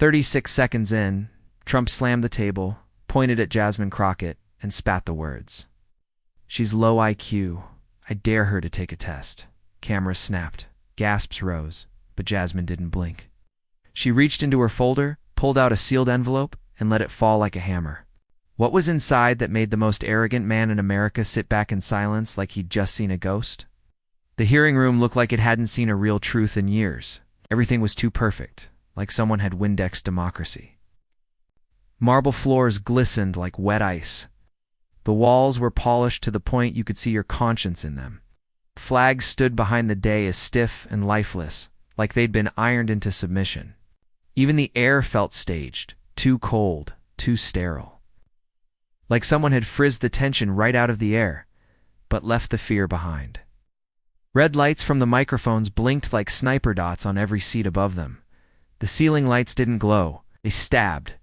36 seconds in, Trump slammed the table, pointed at Jasmine Crockett, and spat the words. She's low IQ. I dare her to take a test. Cameras snapped. Gasps rose, but Jasmine didn't blink. She reached into her folder, pulled out a sealed envelope, and let it fall like a hammer. What was inside that made the most arrogant man in America sit back in silence like he'd just seen a ghost? The hearing room looked like it hadn't seen a real truth in years. Everything was too perfect, like someone had Windexed democracy. Marble floors glistened like wet ice. The walls were polished to the point you could see your conscience in them. Flags stood behind the dais stiff and lifeless, like they'd been ironed into submission. Even the air felt staged, too cold, too sterile. Like someone had frizzed the tension right out of the air, but left the fear behind. Red lights from the microphones blinked like sniper dots on every seat above them. The ceiling lights didn't glow, they stabbed.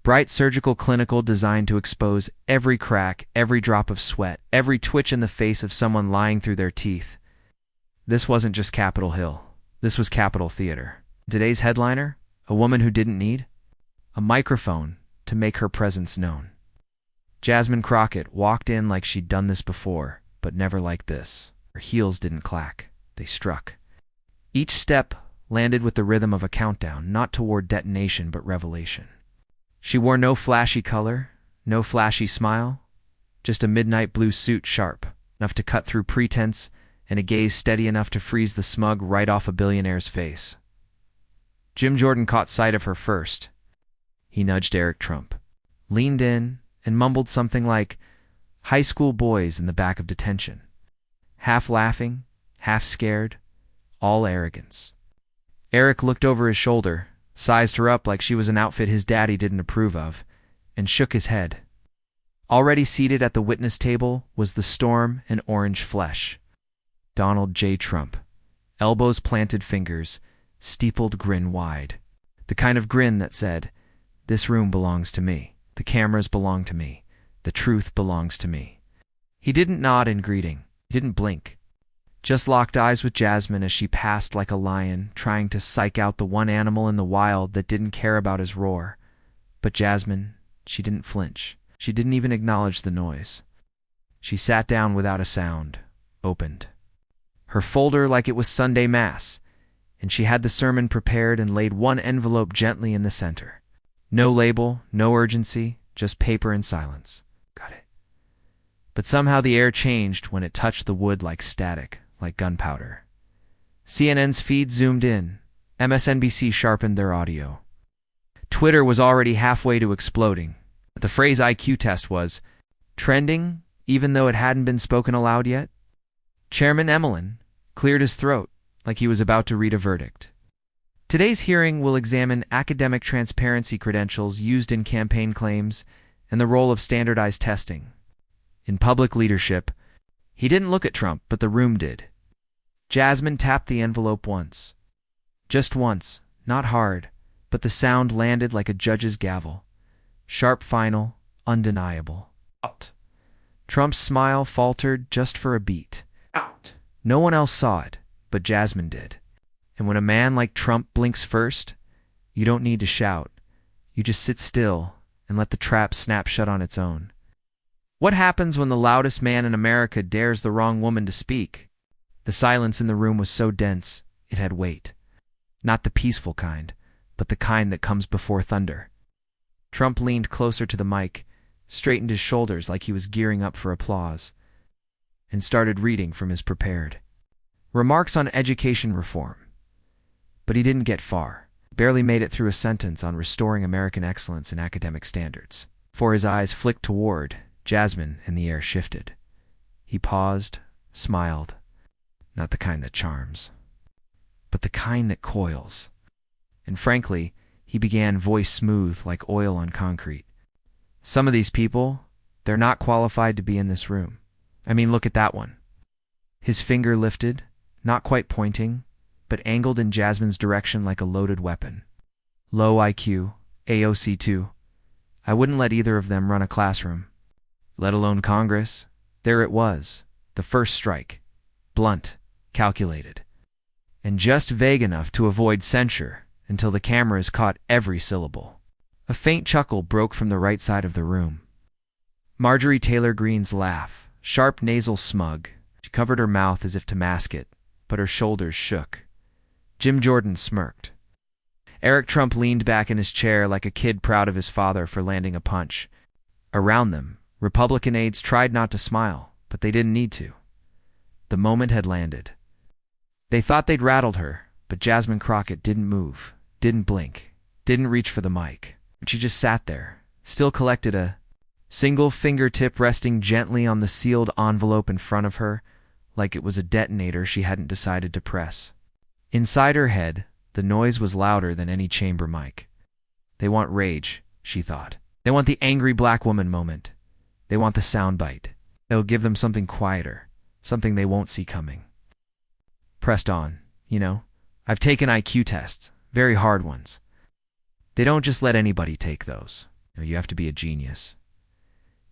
Bright surgical clinical designed to expose every crack, every drop of sweat, every twitch in the face of someone lying through their teeth. This wasn't just Capitol Hill. This was Capitol Theater. Today's headliner? A woman who didn't need a microphone to make her presence known. Jasmine Crockett walked in like she'd done this before, but never like this. Her heels didn't clack. They struck. Each step landed with the rhythm of a countdown, not toward detonation but revelation. She wore no flashy color, no flashy smile, just a midnight blue suit sharp enough to cut through pretense and a gaze steady enough to freeze the smug right off a billionaire's face. Jim Jordan caught sight of her first. He nudged Eric Trump, leaned in, and mumbled something like, "High school boys in the back of detention." Half laughing, half scared, all arrogance. Eric looked over his shoulder, sized her up like she was an outfit his daddy didn't approve of, and shook his head. Already seated at the witness table was the storm and orange flesh. Donald J. Trump, elbows planted fingers, steepled grin wide. The kind of grin that said, "This room belongs to me. The cameras belong to me. The truth belongs to me." He didn't nod in greeting. He didn't blink. Just locked eyes with Jasmine as she passed like a lion, trying to psych out the one animal in the wild that didn't care about his roar. But Jasmine, she didn't flinch. She didn't even acknowledge the noise. She sat down without a sound, opened her folder like it was Sunday Mass, and she had the sermon prepared and laid one envelope gently in the center. No label, no urgency, just paper and silence. Got it. But somehow the air changed when it touched the wood like static, like gunpowder. CNN's feed zoomed in. MSNBC sharpened their audio. Twitter was already halfway to exploding. The phrase IQ test was trending, even though it hadn't been spoken aloud yet. Chairman Emmelin cleared his throat like he was about to read a verdict. Today's hearing will examine academic transparency credentials used in campaign claims and the role of standardized testing. In public leadership, he didn't look at Trump, but the room did. Jasmine tapped the envelope once. Just once, not hard, but the sound landed like a judge's gavel. Sharp, final, undeniable. Out. Trump's smile faltered just for a beat. Out. No one else saw it, but Jasmine did. And when a man like Trump blinks first, you don't need to shout. You just sit still and let the trap snap shut on its own. What happens when the loudest man in America dares the wrong woman to speak? The silence in the room was so dense, it had weight. Not the peaceful kind, but the kind that comes before thunder. Trump leaned closer to the mic, straightened his shoulders like he was gearing up for applause, and started reading from his prepared remarks on education reform. But he didn't get far, barely made it through a sentence on restoring American excellence in academic standards. For his eyes flicked toward Jasmine and the air shifted. He paused, smiled. Not the kind that charms, but the kind that coils. And frankly, he began, voice smooth like oil on concrete. Some of these people, they're not qualified to be in this room. I mean, look at that one. His finger lifted, not quite pointing, but angled in Jasmine's direction like a loaded weapon. Low IQ, AOC2. I wouldn't let either of them run a classroom, let alone Congress. There it was, the first strike. Blunt, calculated, and just vague enough to avoid censure until the cameras caught every syllable. A faint chuckle broke from the right side of the room. Marjorie Taylor Greene's laugh, sharp nasal smug. She covered her mouth as if to mask it, but her shoulders shook. Jim Jordan smirked. Eric Trump leaned back in his chair like a kid proud of his father for landing a punch. Around them, Republican aides tried not to smile, but they didn't need to. The moment had landed. They thought they'd rattled her, but Jasmine Crockett didn't move, didn't blink, didn't reach for the mic. She just sat there, still collected, a single fingertip resting gently on the sealed envelope in front of her, like it was a detonator she hadn't decided to press. Inside her head, the noise was louder than any chamber mic. They want rage, she thought. They want the angry black woman moment. They want the soundbite. It'll give them something quieter, something they won't see coming. Pressed on, you know. I've taken IQ tests, very hard ones. They don't just let anybody take those. You have to be a genius.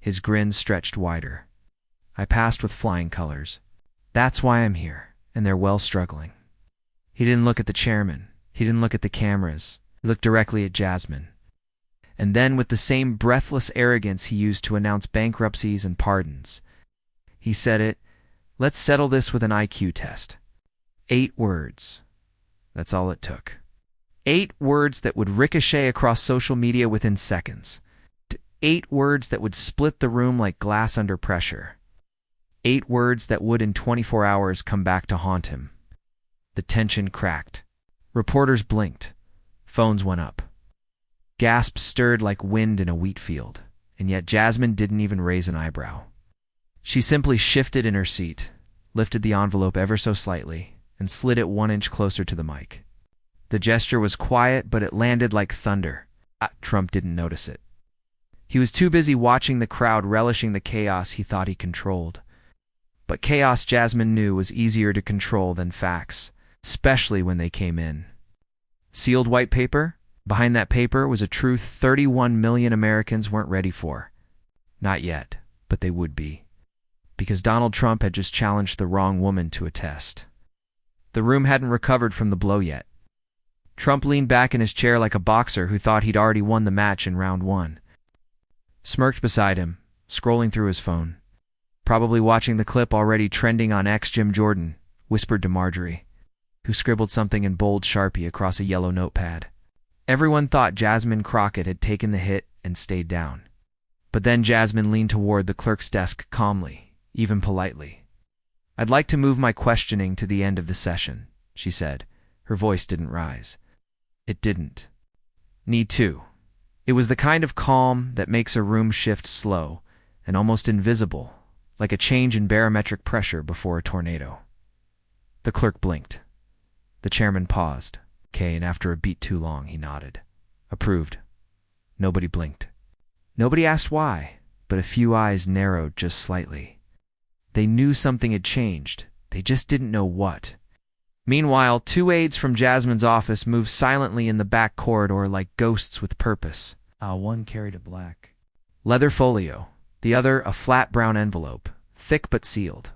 His grin stretched wider. I passed with flying colors. That's why I'm here, and they're well struggling. He didn't look at the chairman. He didn't look at the cameras. He looked directly at Jasmine. And then, with the same breathless arrogance he used to announce bankruptcies and pardons, he said it, "Let's settle this with an IQ test." 8 words. That's all it took. 8 words that would ricochet across social media within seconds. 8 words that would split the room like glass under pressure. 8 words that would in 24 hours come back to haunt him. The tension cracked. Reporters blinked. Phones went up. Gasps stirred like wind in a wheat field, and yet Jasmine didn't even raise an eyebrow. She simply shifted in her seat, lifted the envelope ever so slightly, and slid it 1 inch closer to the mic. The gesture was quiet, but it landed like thunder. Trump didn't notice it. He was too busy watching the crowd relishing the chaos he thought he controlled. But chaos, Jasmine knew, was easier to control than facts, especially when they came in. Sealed white paper? Behind that paper was a truth 31 million Americans weren't ready for. Not yet, but they would be. Because Donald Trump had just challenged the wrong woman to a test. The room hadn't recovered from the blow yet. Trump leaned back in his chair like a boxer who thought he'd already won the match in round 1. Smirked beside him, scrolling through his phone. Probably watching the clip already trending on X. Jim Jordan whispered to Marjorie, who scribbled something in bold Sharpie across a yellow notepad. Everyone thought Jasmine Crockett had taken the hit and stayed down. But then Jasmine leaned toward the clerk's desk calmly, even politely. "I'd like to move my questioning to the end of the session," she said. Her voice didn't rise. It didn't. Need to. It was the kind of calm that makes a room shift slow and almost invisible, like a change in barometric pressure before a tornado. The clerk blinked. The chairman paused. Okay, and after a beat too long, he nodded. Approved. Nobody blinked. Nobody asked why, but a few eyes narrowed just slightly. They knew something had changed. They just didn't know what. Meanwhile, 2 aides from Jasmine's office moved silently in the back corridor like ghosts with purpose. One carried a black leather folio, the other a flat brown envelope, thick but sealed.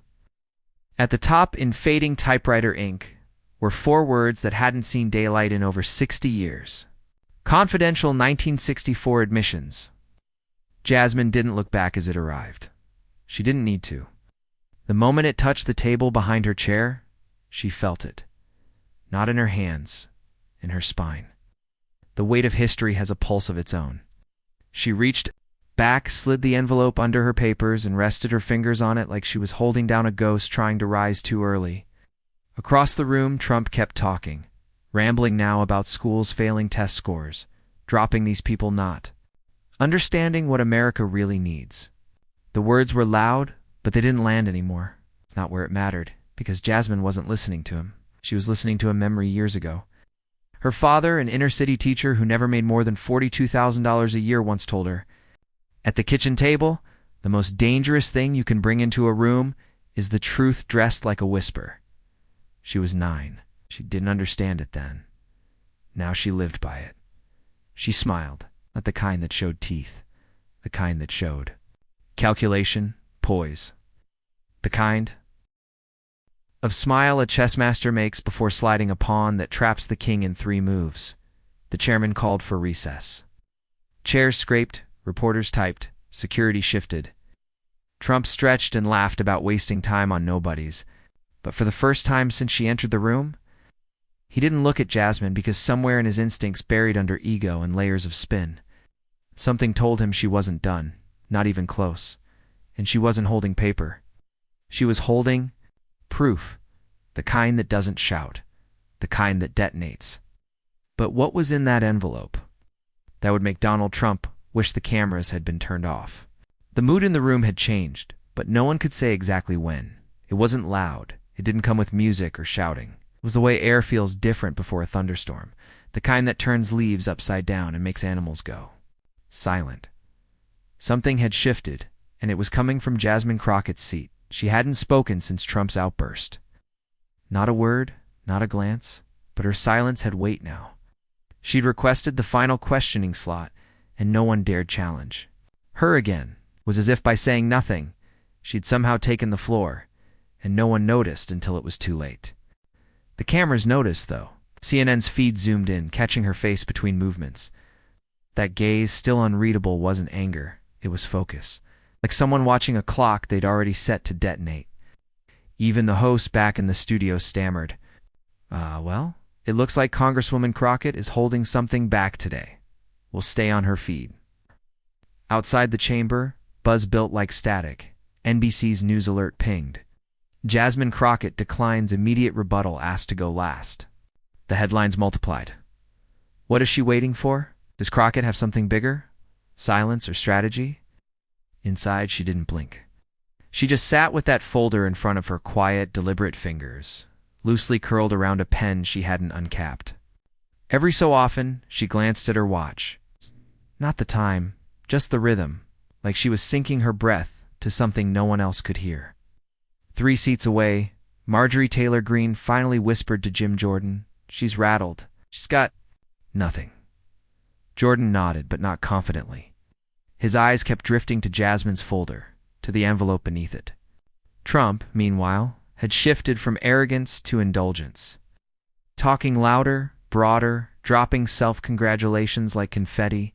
At the top, in fading typewriter ink, were 4 words that hadn't seen daylight in over 60 years. Confidential 1964 admissions. Jasmine didn't look back as it arrived. She didn't need to. The moment it touched the table behind her chair, she felt it. Not in her hands, in her spine. The weight of history has a pulse of its own. She reached back, slid the envelope under her papers, and rested her fingers on it like she was holding down a ghost trying to rise too early. Across the room, Trump kept talking, rambling now about schools failing test scores, dropping these people not understanding what America really needs. The words were loud, but they didn't land anymore. It's not where it mattered, because Jasmine wasn't listening to him. She was listening to a memory years ago. Her father, an inner-city teacher who never made more than $42,000 a year, once told her, "At the kitchen table, the most dangerous thing you can bring into a room is the truth dressed like a whisper." She was 9. She didn't understand it then. Now she lived by it. She smiled, not the kind that showed teeth, the kind that showed calculation, poise. The kind of smile a chess master makes before sliding a pawn that traps the king in 3 moves. The chairman called for recess. Chairs scraped, reporters typed, security shifted. Trump stretched and laughed about wasting time on nobodies, but for the first time since she entered the room, he didn't look at Jasmine because somewhere in his instincts buried under ego and layers of spin, something told him she wasn't done, not even close, and she wasn't holding paper. She was holding proof, the kind that doesn't shout, the kind that detonates. But what was in that envelope? That would make Donald Trump wish the cameras had been turned off. The mood in the room had changed, but no one could say exactly when. It wasn't loud. It didn't come with music or shouting. It was the way air feels different before a thunderstorm, the kind that turns leaves upside down and makes animals go. Silent. Something had shifted, and it was coming from Jasmine Crockett's seat. She hadn't spoken since Trump's outburst. Not a word, not a glance, but her silence had weight now. She'd requested the final questioning slot, and no one dared challenge. Her again was as if by saying nothing, she'd somehow taken the floor, and no one noticed until it was too late. The cameras noticed, though. CNN's feed zoomed in, catching her face between movements. That gaze, still unreadable, wasn't anger. It was focus. Like someone watching a clock they'd already set to detonate. Even the host back in the studio stammered. Well, it looks like Congresswoman Crockett is holding something back today. We'll stay on her feed. Outside the chamber, buzz built like static. NBC's news alert pinged. Jasmine Crockett declines immediate rebuttal, asked to go last. The headlines multiplied. What is she waiting for? Does Crockett have something bigger? Silence or strategy? Inside, she didn't blink. She just sat with that folder in front of her, quiet, deliberate fingers, loosely curled around a pen she hadn't uncapped. Every so often, she glanced at her watch. Not the time, just the rhythm, like she was syncing her breath to something no one else could hear. 3 seats away, Marjorie Taylor Greene finally whispered to Jim Jordan, "She's rattled. She's got nothing." Jordan nodded, but not confidently. His eyes kept drifting to Jasmine's folder, to the envelope beneath it. Trump, meanwhile, had shifted from arrogance to indulgence. Talking louder, broader, dropping self-congratulations like confetti.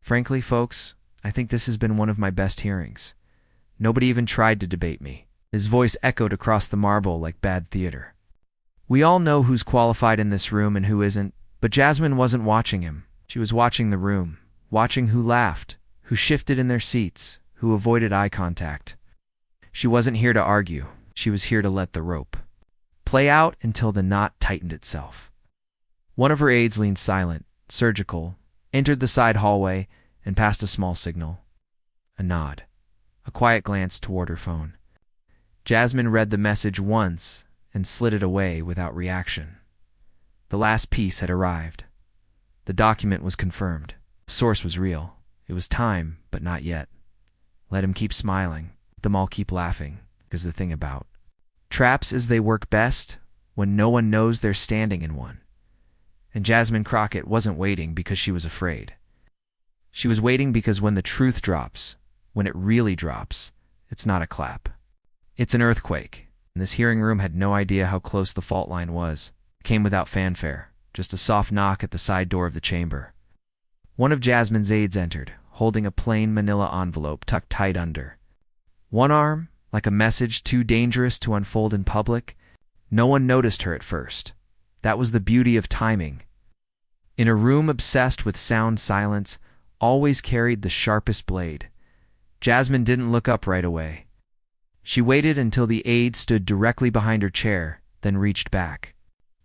Frankly, folks, I think this has been one of my best hearings. Nobody even tried to debate me. His voice echoed across the marble like bad theater. We all know who's qualified in this room and who isn't, but Jasmine wasn't watching him. She was watching the room, watching who laughed, who shifted in their seats, who avoided eye contact. She wasn't here to argue. She was here to let the rope play out until the knot tightened itself. One of her aides leaned silent, surgical, entered the side hallway, and passed a small signal. A nod. A quiet glance toward her phone. Jasmine read the message once and slid it away without reaction. The last piece had arrived. The document was confirmed. The source was real. It was time, but not yet. Let him keep smiling. Let them all keep laughing, is the thing about traps is they work best when no one knows they're standing in one. And Jasmine Crockett wasn't waiting because she was afraid. She was waiting because when the truth drops, when it really drops, it's not a clap. It's an earthquake, and this hearing room had no idea how close the fault line was. It came without fanfare, just a soft knock at the side door of the chamber. One of Jasmine's aides entered, holding a plain manila envelope tucked tight under. One arm, like a message too dangerous to unfold in public. No one noticed her at first. That was the beauty of timing. In a room obsessed with sound, silence always carried the sharpest blade. Jasmine didn't look up right away. She waited until the aide stood directly behind her chair, then reached back.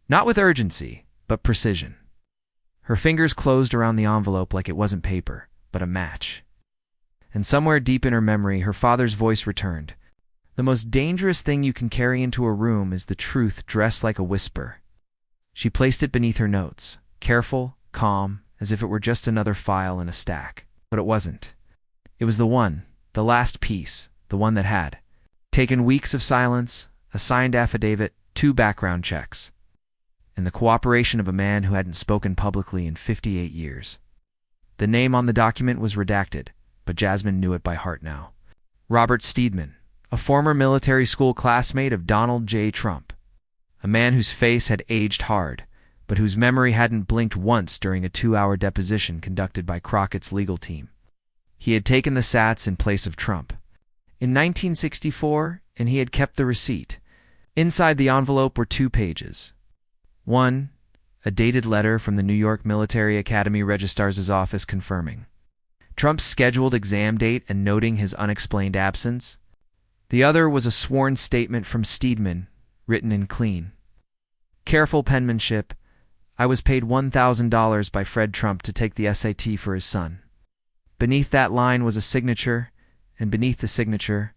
Not with urgency, but precision. Her fingers closed around the envelope like it wasn't paper, but a match. And somewhere deep in her memory, her father's voice returned. The most dangerous thing you can carry into a room is the truth dressed like a whisper. She placed it beneath her notes, careful, calm, as if it were just another file in a stack. But it wasn't. It was the one, the last piece, the one that had taken weeks of silence, a signed affidavit, 2 background checks, and the cooperation of a man who hadn't spoken publicly in 58 years. The name on the document was redacted, but Jasmine knew it by heart now. Robert Steedman, a former military school classmate of Donald J. Trump. A man whose face had aged hard, but whose memory hadn't blinked once during a 2-hour deposition conducted by Crockett's legal team. He had taken the sats in place of Trump in 1964, and he had kept the receipt. Inside the envelope were 2 pages. One, a dated letter from the New York Military Academy Registrar's office confirming Trump's scheduled exam date and noting his unexplained absence. The other was a sworn statement from Steedman, written in clean, careful penmanship. I was paid $1,000 by Fred Trump to take the SAT for his son. Beneath that line was a signature, and beneath the signature,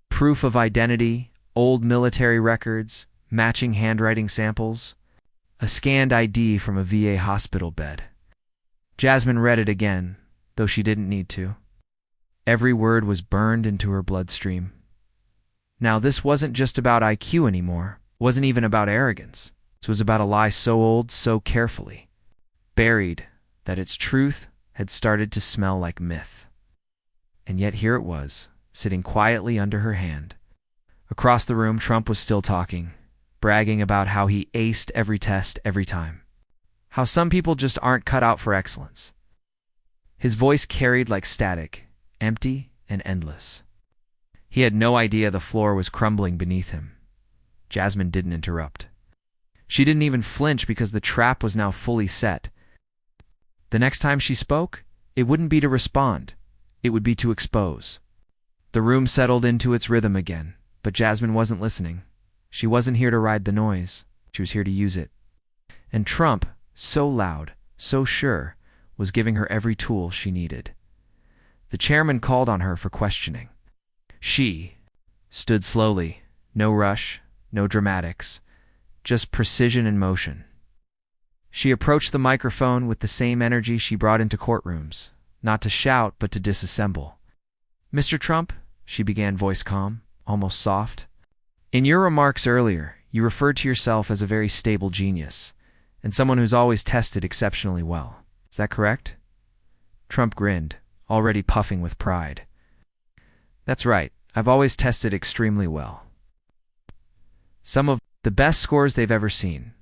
proof of identity, old military records, matching handwriting samples, a scanned ID from a VA hospital bed. Jasmine read it again, though she didn't need to. Every word was burned into her bloodstream. Now this wasn't just about IQ anymore, wasn't even about arrogance. This was about a lie so old, so carefully buried, that its truth had started to smell like myth. And yet here it was, sitting quietly under her hand. Across the room, Trump was still talking, bragging about how he aced every test every time. How some people just aren't cut out for excellence. His voice carried like static, empty and endless. He had no idea the floor was crumbling beneath him. Jasmine didn't interrupt. She didn't even flinch because the trap was now fully set. The next time she spoke, it wouldn't be to respond. It would be to expose. The room settled into its rhythm again, but Jasmine wasn't listening. She wasn't here to ride the noise. She was here to use it. And Trump, so loud, so sure, was giving her every tool she needed. The chairman called on her for questioning. She stood slowly, no rush, no dramatics, just precision and motion. She approached the microphone with the same energy she brought into courtrooms, not to shout but to disassemble. Mr. Trump, she began, voice calm, almost soft. In your remarks earlier, you referred to yourself as a very stable genius, and someone who's always tested exceptionally well. Is that correct? Trump grinned, already puffing with pride. That's right, I've always tested extremely well. Some of the best scores they've ever seen.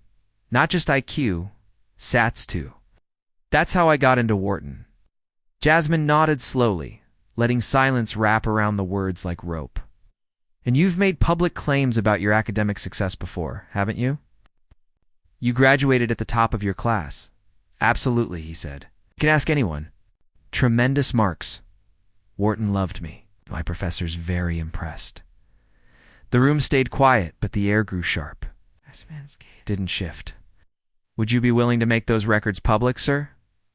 Not just IQ, SATs too. That's how I got into Wharton. Jasmine nodded slowly, letting silence wrap around the words like rope. And you've made public claims about your academic success before, haven't you? You graduated at the top of your class. Absolutely, he said. You can ask anyone. Tremendous marks. Wharton loved me. My professor's very impressed. The room stayed quiet, but the air grew sharp. Didn't shift. Would you be willing to make those records public, sir?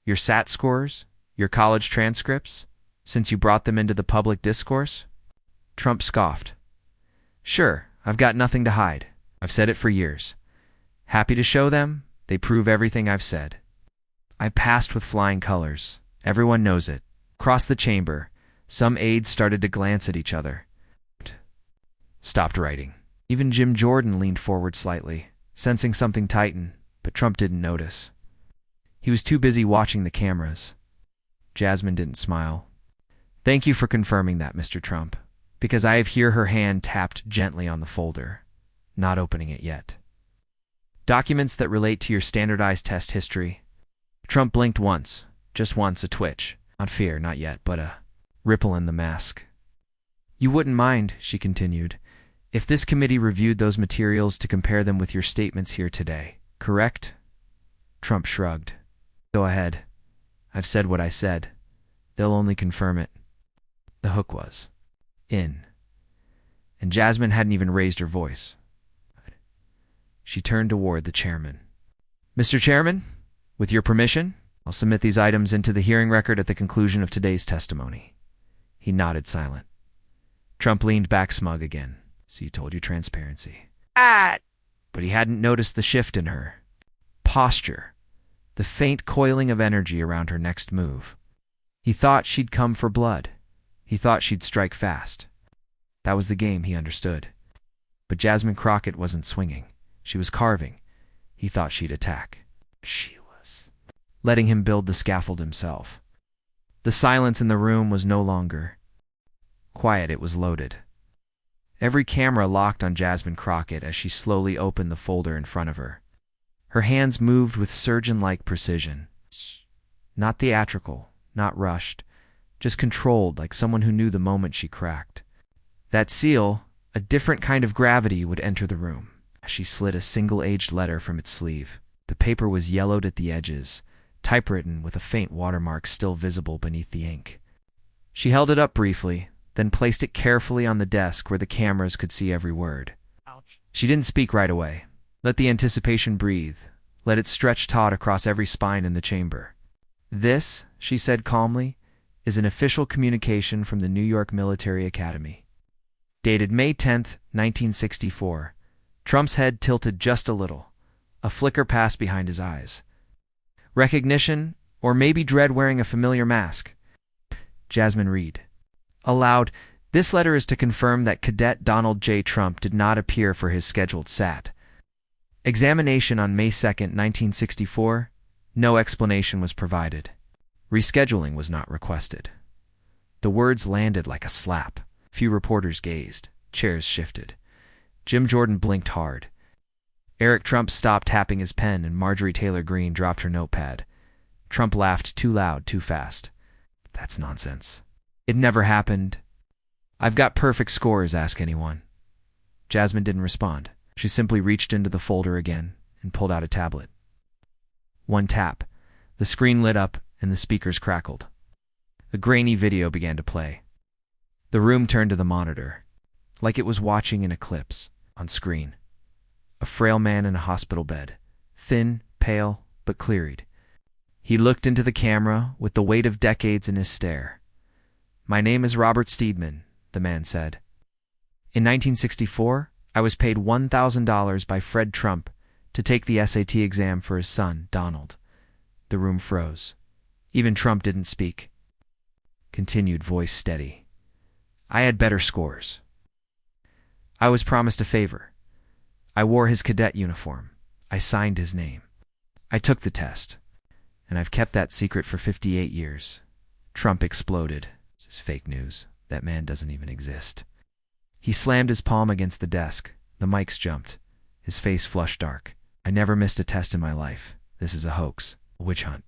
Your SAT scores? Your college transcripts? Since you brought them into the public discourse? Trump scoffed. Sure, I've got nothing to hide. I've said it for years. Happy to show them. They prove everything I've said. I passed with flying colors. Everyone knows it. Across the chamber, some aides started to glance at each other. Stopped writing. Even Jim Jordan leaned forward slightly, sensing something tighten, but Trump didn't notice. He was too busy watching the cameras. Jasmine didn't smile. Thank you for confirming that, Mr. Trump, because I have here her hand tapped gently on the folder, not opening it yet. Documents that relate to your standardized test history. Trump blinked once, just once, a twitch. Not fear, not yet, but a ripple in the mask. You wouldn't mind, she continued, if this committee reviewed those materials to compare them with your statements here today, correct? Trump shrugged. Go ahead. I've said what I said. They'll only confirm it. The hook was in. And Jasmine hadn't even raised her voice. She turned toward the chairman. Mr. Chairman, with your permission, I'll submit these items into the hearing record at the conclusion of today's testimony. He nodded silent. Trump leaned back smug again. See, told you transparency. But he hadn't noticed the shift in her posture, the faint coiling of energy around her next move. He thought she'd come for blood. He thought she'd strike fast. That was the game, he understood. But Jasmine Crockett wasn't swinging. She was carving. He thought she'd attack. She was letting him build the scaffold himself. The silence in the room was no longer quiet, it was loaded. Every camera locked on Jasmine Crockett as she slowly opened the folder in front of her. Her hands moved with surgeon-like precision. Not theatrical, not rushed, just controlled like someone who knew the moment she cracked. That seal, a different kind of gravity, would enter the room. She slid a single-aged letter from its sleeve. The paper was yellowed at the edges, typewritten with a faint watermark still visible beneath the ink. She held it up briefly, then placed it carefully on the desk where the cameras could see every word. Ouch. She didn't speak right away. Let the anticipation breathe. Let it stretch taut across every spine in the chamber. "This," she said calmly, "is an official communication from the New York Military Academy." Dated May 10th, 1964. Trump's head tilted just a little. A flicker passed behind his eyes. Recognition, or maybe dread wearing a familiar mask. Jasmine read. Aloud, "This letter is to confirm that Cadet Donald J. Trump did not appear for his scheduled SAT. Examination on May 2nd, 1964. No explanation was provided. Rescheduling was not requested." The words landed like a slap. Few reporters gazed. Chairs shifted. Jim Jordan blinked hard. Eric Trump stopped tapping his pen and Marjorie Taylor Greene dropped her notepad. Trump laughed too loud, too fast. "That's nonsense. It never happened. I've got perfect scores, ask anyone." Jasmine didn't respond. She simply reached into the folder again and pulled out a tablet. One tap. The screen lit up and the speakers crackled. A grainy video began to play. The room turned to the monitor, like it was watching an eclipse. On screen, a frail man in a hospital bed, thin, pale, but clear-eyed. He looked into the camera with the weight of decades in his stare. "My name is Robert Steedman," the man said. "In 1964, I was paid $1,000 by Fred Trump to take the SAT exam for his son, Donald." The room froze. Even Trump didn't speak. Continued, voice steady. "I had better scores. I was promised a favor. I wore his cadet uniform. I signed his name. I took the test. And I've kept that secret for 58 years. Trump exploded. This is fake news. That man doesn't even exist. He slammed his palm against the desk. The mics jumped. His face flushed dark. "I never missed a test in my life. This is a hoax, a witch hunt."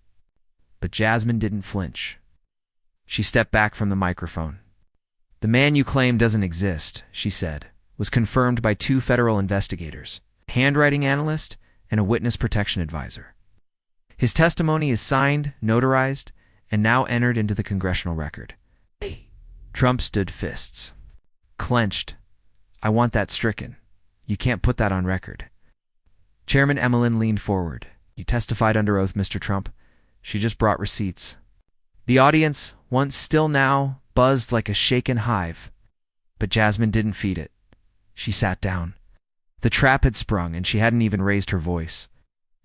But Jasmine didn't flinch. She stepped back from the microphone. "The man you claim doesn't exist," she said, "was confirmed by 2 federal investigators, a handwriting analyst and a witness protection advisor. His testimony is signed, notarized, and now entered into the congressional record." Trump stood fists clenched. "I want that stricken. You can't put that on record." Chairman Emmelin leaned forward. "You testified under oath, Mr. Trump." She just brought receipts. The audience, once still now, buzzed like a shaken hive. But Jasmine didn't feed it. She sat down. The trap had sprung, and she hadn't even raised her voice.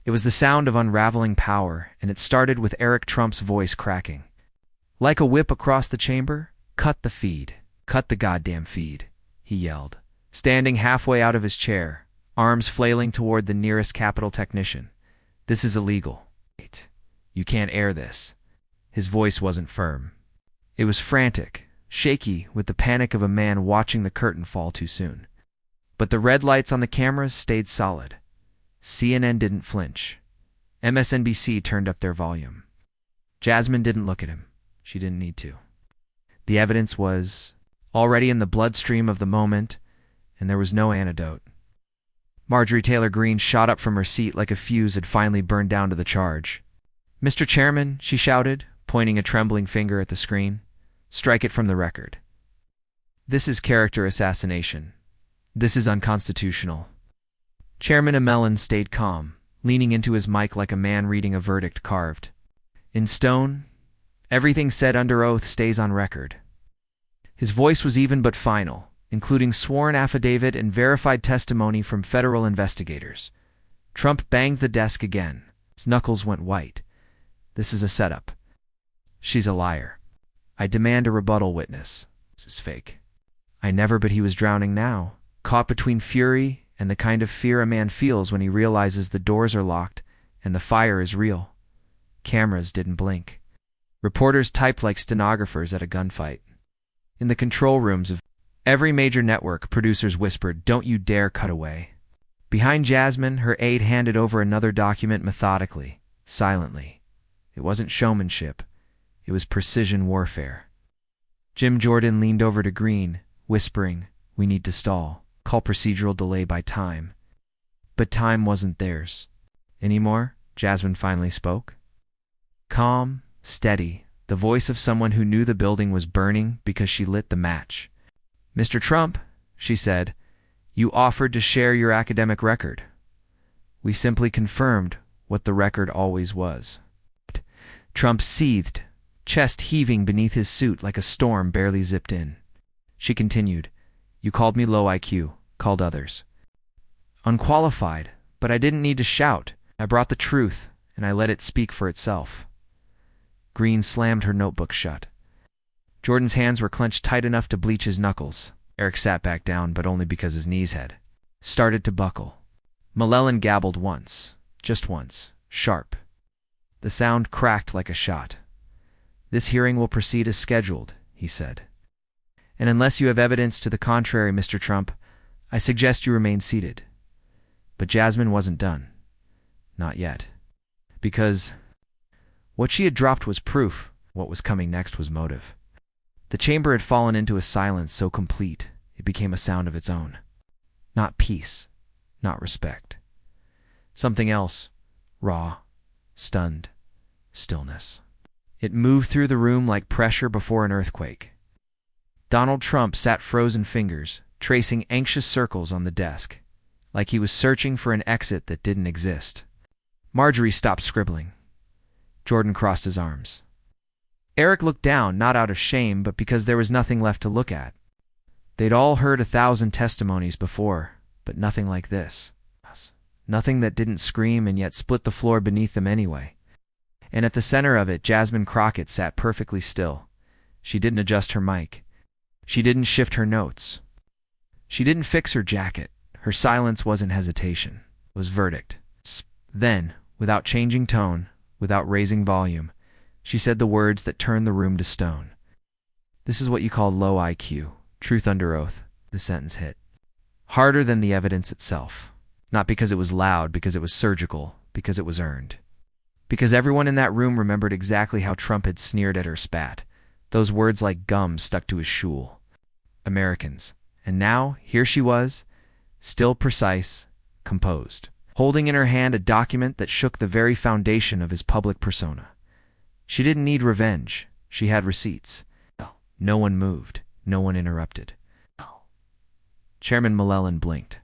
It was the sound of unraveling power, and it started with Eric Trump's voice cracking. Like a whip across the chamber, "Cut the feed. Cut the goddamn feed," he yelled, standing halfway out of his chair, arms flailing toward the nearest Capitol technician. "This is illegal. Wait. You can't air this." His voice wasn't firm. It was frantic, shaky with the panic of a man watching the curtain fall too soon. But the red lights on the cameras stayed solid. CNN didn't flinch. MSNBC turned up their volume. Jasmine didn't look at him. She didn't need to. The evidence was already in the bloodstream of the moment, and there was no antidote. Marjorie Taylor Greene shot up from her seat like a fuse had finally burned down to the charge. "Mr. Chairman," she shouted, pointing a trembling finger at the screen, "strike it from the record. This is character assassination. This is unconstitutional." Chairman Emmelin stayed calm, leaning into his mic like a man reading a verdict carved in stone. "Everything said under oath stays on record." His voice was even but final, including sworn affidavit and verified testimony from federal investigators. Trump banged the desk again. His knuckles went white. "This is a setup. She's a liar. I demand a rebuttal witness. This is fake." I never, but he was drowning now, caught between fury and the kind of fear a man feels when he realizes the doors are locked and the fire is real. Cameras didn't blink. Reporters typed like stenographers at a gunfight. In the control rooms of every major network, producers whispered, "Don't you dare cut away." Behind Jasmine, her aide handed over another document methodically, silently. It wasn't showmanship. It was precision warfare. Jim Jordan leaned over to Green, whispering, "We need to stall. Call procedural delay by time." But time wasn't theirs. "Anymore?" Jasmine finally spoke. Calm, steady, the voice of someone who knew the building was burning because she lit the match. "Mr. Trump," she said, "you offered to share your academic record. We simply confirmed what the record always was." Trump seethed, chest heaving beneath his suit like a storm barely zipped in. She continued, "You called me low IQ, called others unqualified, but I didn't need to shout. I brought the truth, and I let it speak for itself." Green slammed her notebook shut. Jordan's hands were clenched tight enough to bleach his knuckles. Eric sat back down, but only because his knees had started to buckle. Mulellen gabbled once, just once, sharp. The sound cracked like a shot. "This hearing will proceed as scheduled," he said. "And unless you have evidence to the contrary, Mr. Trump, I suggest you remain seated." But Jasmine wasn't done. Not yet. Because what she had dropped was proof. What was coming next was motive. The chamber had fallen into a silence so complete it became a sound of its own. Not peace, not respect. Something else, raw, stunned, stillness. It moved through the room like pressure before an earthquake. Donald Trump sat frozen fingers, tracing anxious circles on the desk, like he was searching for an exit that didn't exist. Marjorie stopped scribbling. Jordan crossed his arms. Eric looked down, not out of shame, but because there was nothing left to look at. They'd all heard 1,000 testimonies before, but nothing like this. Nothing that didn't scream and yet split the floor beneath them anyway. And at the center of it, Jasmine Crockett sat perfectly still. She didn't adjust her mic. She didn't shift her notes. She didn't fix her jacket. Her silence wasn't hesitation. It was verdict. Then, without changing tone, without raising volume, she said the words that turned the room to stone. "This is what you call low IQ. Truth under oath." The sentence hit harder than the evidence itself. Not because it was loud, because it was surgical, because it was earned. Because everyone in that room remembered exactly how Trump had sneered at her spat. Those words like gum stuck to his shool. Americans. And now, here she was, still precise, composed, holding in her hand a document that shook the very foundation of his public persona. She didn't need revenge. She had receipts. No one moved. No one interrupted. Chairman Mulellen blinked.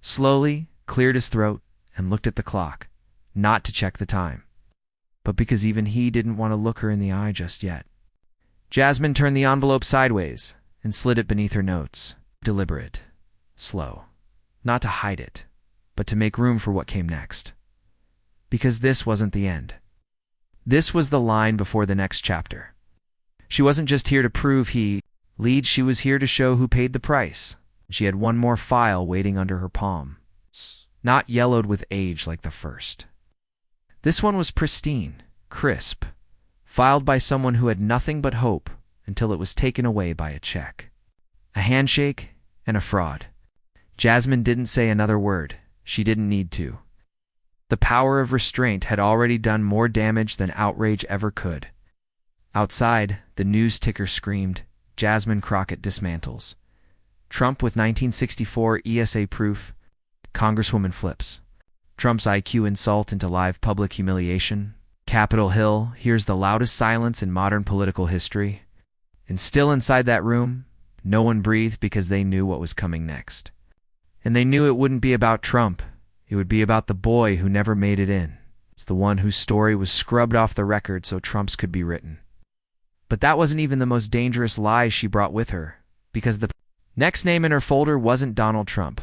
Slowly, cleared his throat, and looked at the clock, not to check the time, but because even he didn't want to look her in the eye just yet. Jasmine turned the envelope sideways and slid it beneath her notes. Deliberate, slow. Not to hide it, but to make room for what came next. Because this wasn't the end. This was the line before the next chapter. She wasn't just here to prove he lead, she was here to show who paid the price. She had one more file waiting under her palm, not yellowed with age like the first. This one was pristine, crisp, filed by someone who had nothing but hope until it was taken away by a check. A handshake and a fraud. Jasmine didn't say another word. She didn't need to. The power of restraint had already done more damage than outrage ever could. Outside, the news ticker screamed, "Jasmine Crockett dismantles." Trump with 1964 ESA proof. Congresswoman flips. Trump's IQ insult into live public humiliation. Capitol Hill hears the loudest silence in modern political history. And still inside that room, no one breathed because they knew what was coming next. And they knew it wouldn't be about Trump. It would be about the boy who never made it in. It's the one whose story was scrubbed off the record so Trump's could be written. But that wasn't even the most dangerous lie she brought with her, because the next name in her folder wasn't Donald Trump.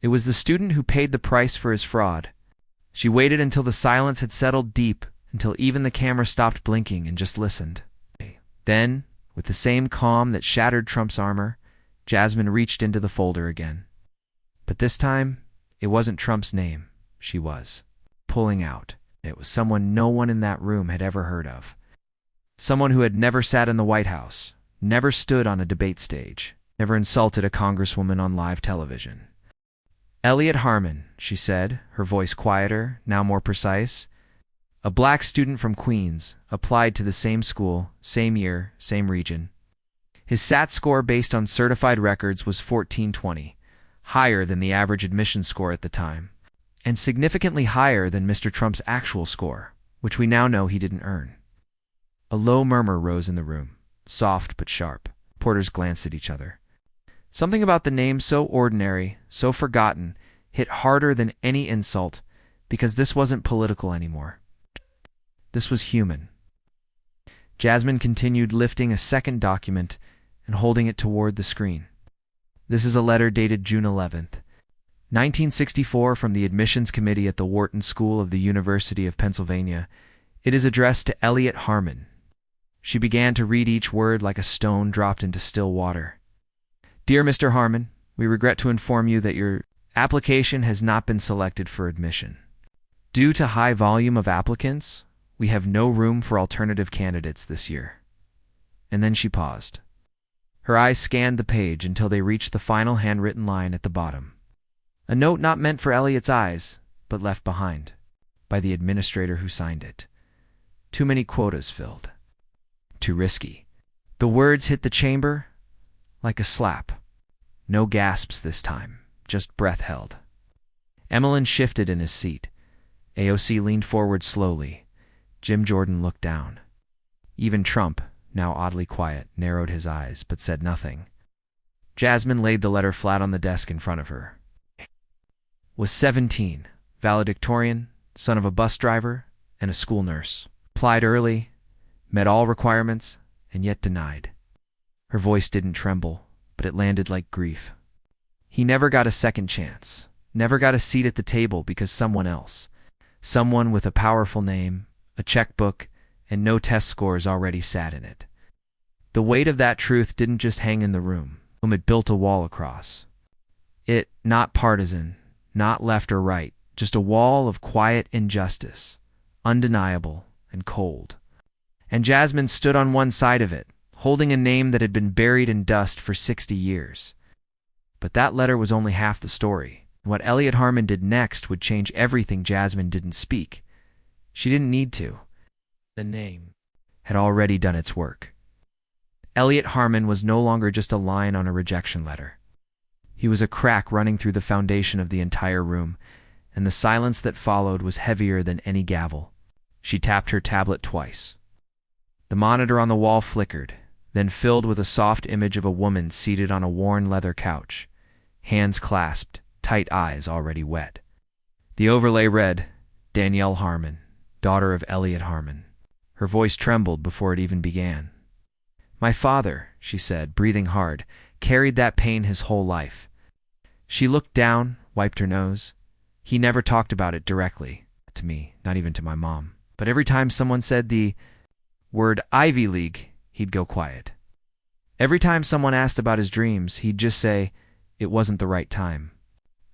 It was the student who paid the price for his fraud. She waited until the silence had settled deep, until even the camera stopped blinking and just listened. Then, with the same calm that shattered Trump's armor, Jasmine reached into the folder again. But this time, it wasn't Trump's name. She was pulling out. It was someone no one in that room had ever heard of. Someone who had never sat in the White House, never stood on a debate stage, never insulted a congresswoman on live television. Elliot Harmon, she said, her voice quieter, now more precise. A black student from Queens, applied to the same school, same year, same region. His SAT score based on certified records was 1420, higher than the average admission score at the time, and significantly higher than Mr. Trump's actual score, which we now know he didn't earn. A low murmur rose in the room, soft but sharp. Porters glanced at each other. Something about the name so ordinary, so forgotten, hit harder than any insult, because this wasn't political anymore. This was human. Jasmine continued, lifting a second document and holding it toward the screen. This is a letter dated June 11th, 1964, from the Admissions Committee at the Wharton School of the University of Pennsylvania. It is addressed to Elliot Harmon. She began to read each word like a stone dropped into still water. Dear Mr. Harmon, we regret to inform you that your application has not been selected for admission. Due to high volume of applicants, we have no room for alternative candidates this year. And then she paused. Her eyes scanned the page until they reached the final handwritten line at the bottom. A note not meant for Elliot's eyes, but left behind by the administrator who signed it. Too many quotas filled. Too risky. The words hit the chamber like a slap. No gasps this time, just breath held. Emmeline shifted in his seat. AOC leaned forward slowly. Jim Jordan looked down. Even Trump, now oddly quiet, narrowed his eyes, but said nothing. Jasmine laid the letter flat on the desk in front of her. Was 17, valedictorian, son of a bus driver and a school nurse. Applied early, met all requirements, and yet denied. Her voice didn't tremble, but it landed like grief. He never got a second chance, never got a seat at the table because someone else, someone with a powerful name, a checkbook, and no test scores already sat in it. The weight of that truth didn't just hang in the room, it built a wall across. It, not partisan, not left or right, just a wall of quiet injustice, undeniable and cold. And Jasmine stood on one side of it, holding a name that had been buried in dust for 60 years. But that letter was only half the story. What Elliot Harmon did next would change everything. Jasmine didn't speak. She didn't need to. The name had already done its work. Elliot Harmon was no longer just a line on a rejection letter. He was a crack running through the foundation of the entire room, and the silence that followed was heavier than any gavel. She tapped her tablet twice. The monitor on the wall flickered, then filled with a soft image of a woman seated on a worn leather couch, hands clasped, tight eyes already wet. The overlay read, Danielle Harmon, daughter of Elliot Harmon. Her voice trembled before it even began. My father, she said, breathing hard, carried that pain his whole life. She looked down, wiped her nose. He never talked about it directly, to me, not even to my mom. But every time someone said the word Ivy League, he'd go quiet. Every time someone asked about his dreams, he'd just say, it wasn't the right time.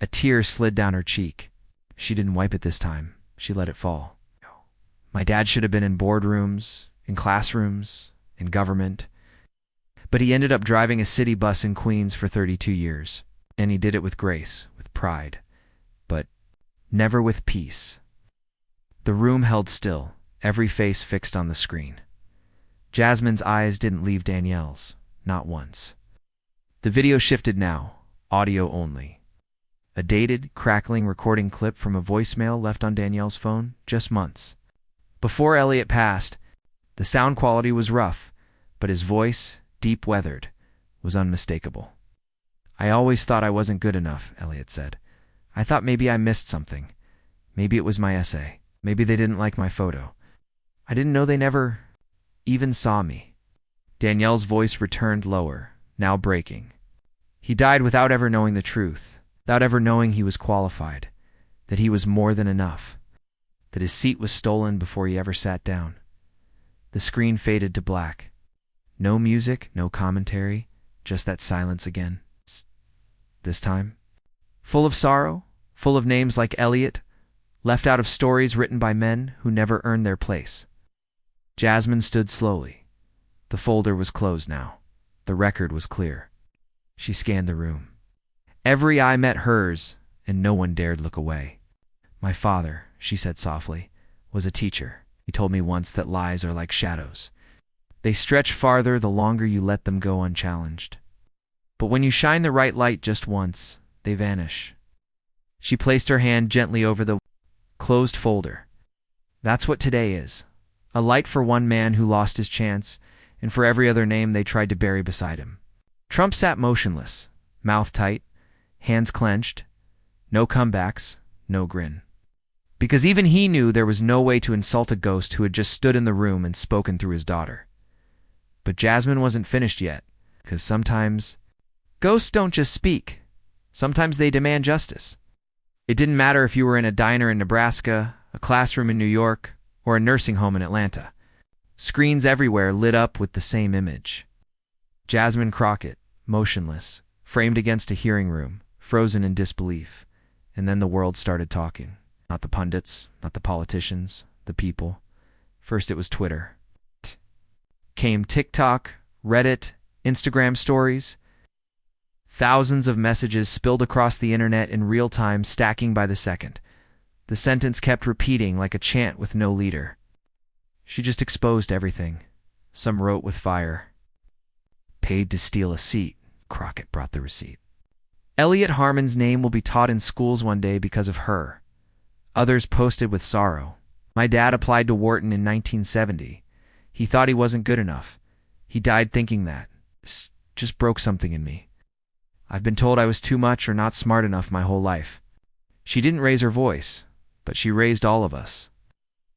A tear slid down her cheek. She didn't wipe it this time. She let it fall. My dad should have been in boardrooms, in classrooms, in government. But he ended up driving a city bus in Queens for 32 years. And he did it with grace, with pride, but never with peace. The room held still, every face fixed on the screen. Jasmine's eyes didn't leave Danielle's, not once. The video shifted now, audio only. A dated, crackling recording clip from a voicemail left on Danielle's phone just months before Elliot passed. The sound quality was rough, but his voice, deep weathered, was unmistakable. I always thought I wasn't good enough, Elliot said. I thought maybe I missed something. Maybe it was my essay. Maybe they didn't like my photo. I didn't know they never even saw me. Danielle's voice returned lower, now breaking. He died without ever knowing the truth, without ever knowing he was qualified, that he was more than enough, that his seat was stolen before he ever sat down. The screen faded to black. No music, no commentary, just that silence again. This time, full of sorrow, full of names like Elliot, left out of stories written by men who never earned their place. Jasmine stood slowly. The folder was closed now. The record was clear. She scanned the room. Every eye met hers, and no one dared look away. "My father," she said softly, "was a teacher. He told me once that lies are like shadows. They stretch farther the longer you let them go unchallenged. But when you shine the right light just once, they vanish." She placed her hand gently over the closed folder. "That's what today is. A light for one man who lost his chance, and for every other name they tried to bury beside him." Trump sat motionless, mouth tight, hands clenched. No comebacks, no grin. Because even he knew there was no way to insult a ghost who had just stood in the room and spoken through his daughter. But Jasmine wasn't finished yet, because sometimes ghosts don't just speak. Sometimes they demand justice. It didn't matter if you were in a diner in Nebraska, a classroom in New York, or a nursing home in Atlanta. Screens everywhere lit up with the same image. Jasmine Crockett, motionless, framed against a hearing room, frozen in disbelief. And then the world started talking. Not the pundits, not the politicians, the people. First it was Twitter. Came TikTok, Reddit, Instagram stories. Thousands of messages spilled across the internet in real time, stacking by the second. The sentence kept repeating like a chant with no leader. "She just exposed everything," some wrote with fire. "Paid to steal a seat," Crockett brought the receipt. "Elliot Harmon's name will be taught in schools one day because of her." Others posted with sorrow. "My dad applied to Wharton in 1970. He thought he wasn't good enough. He died thinking that. This just broke something in me. I've been told I was too much or not smart enough my whole life." She didn't raise her voice, but she raised all of us.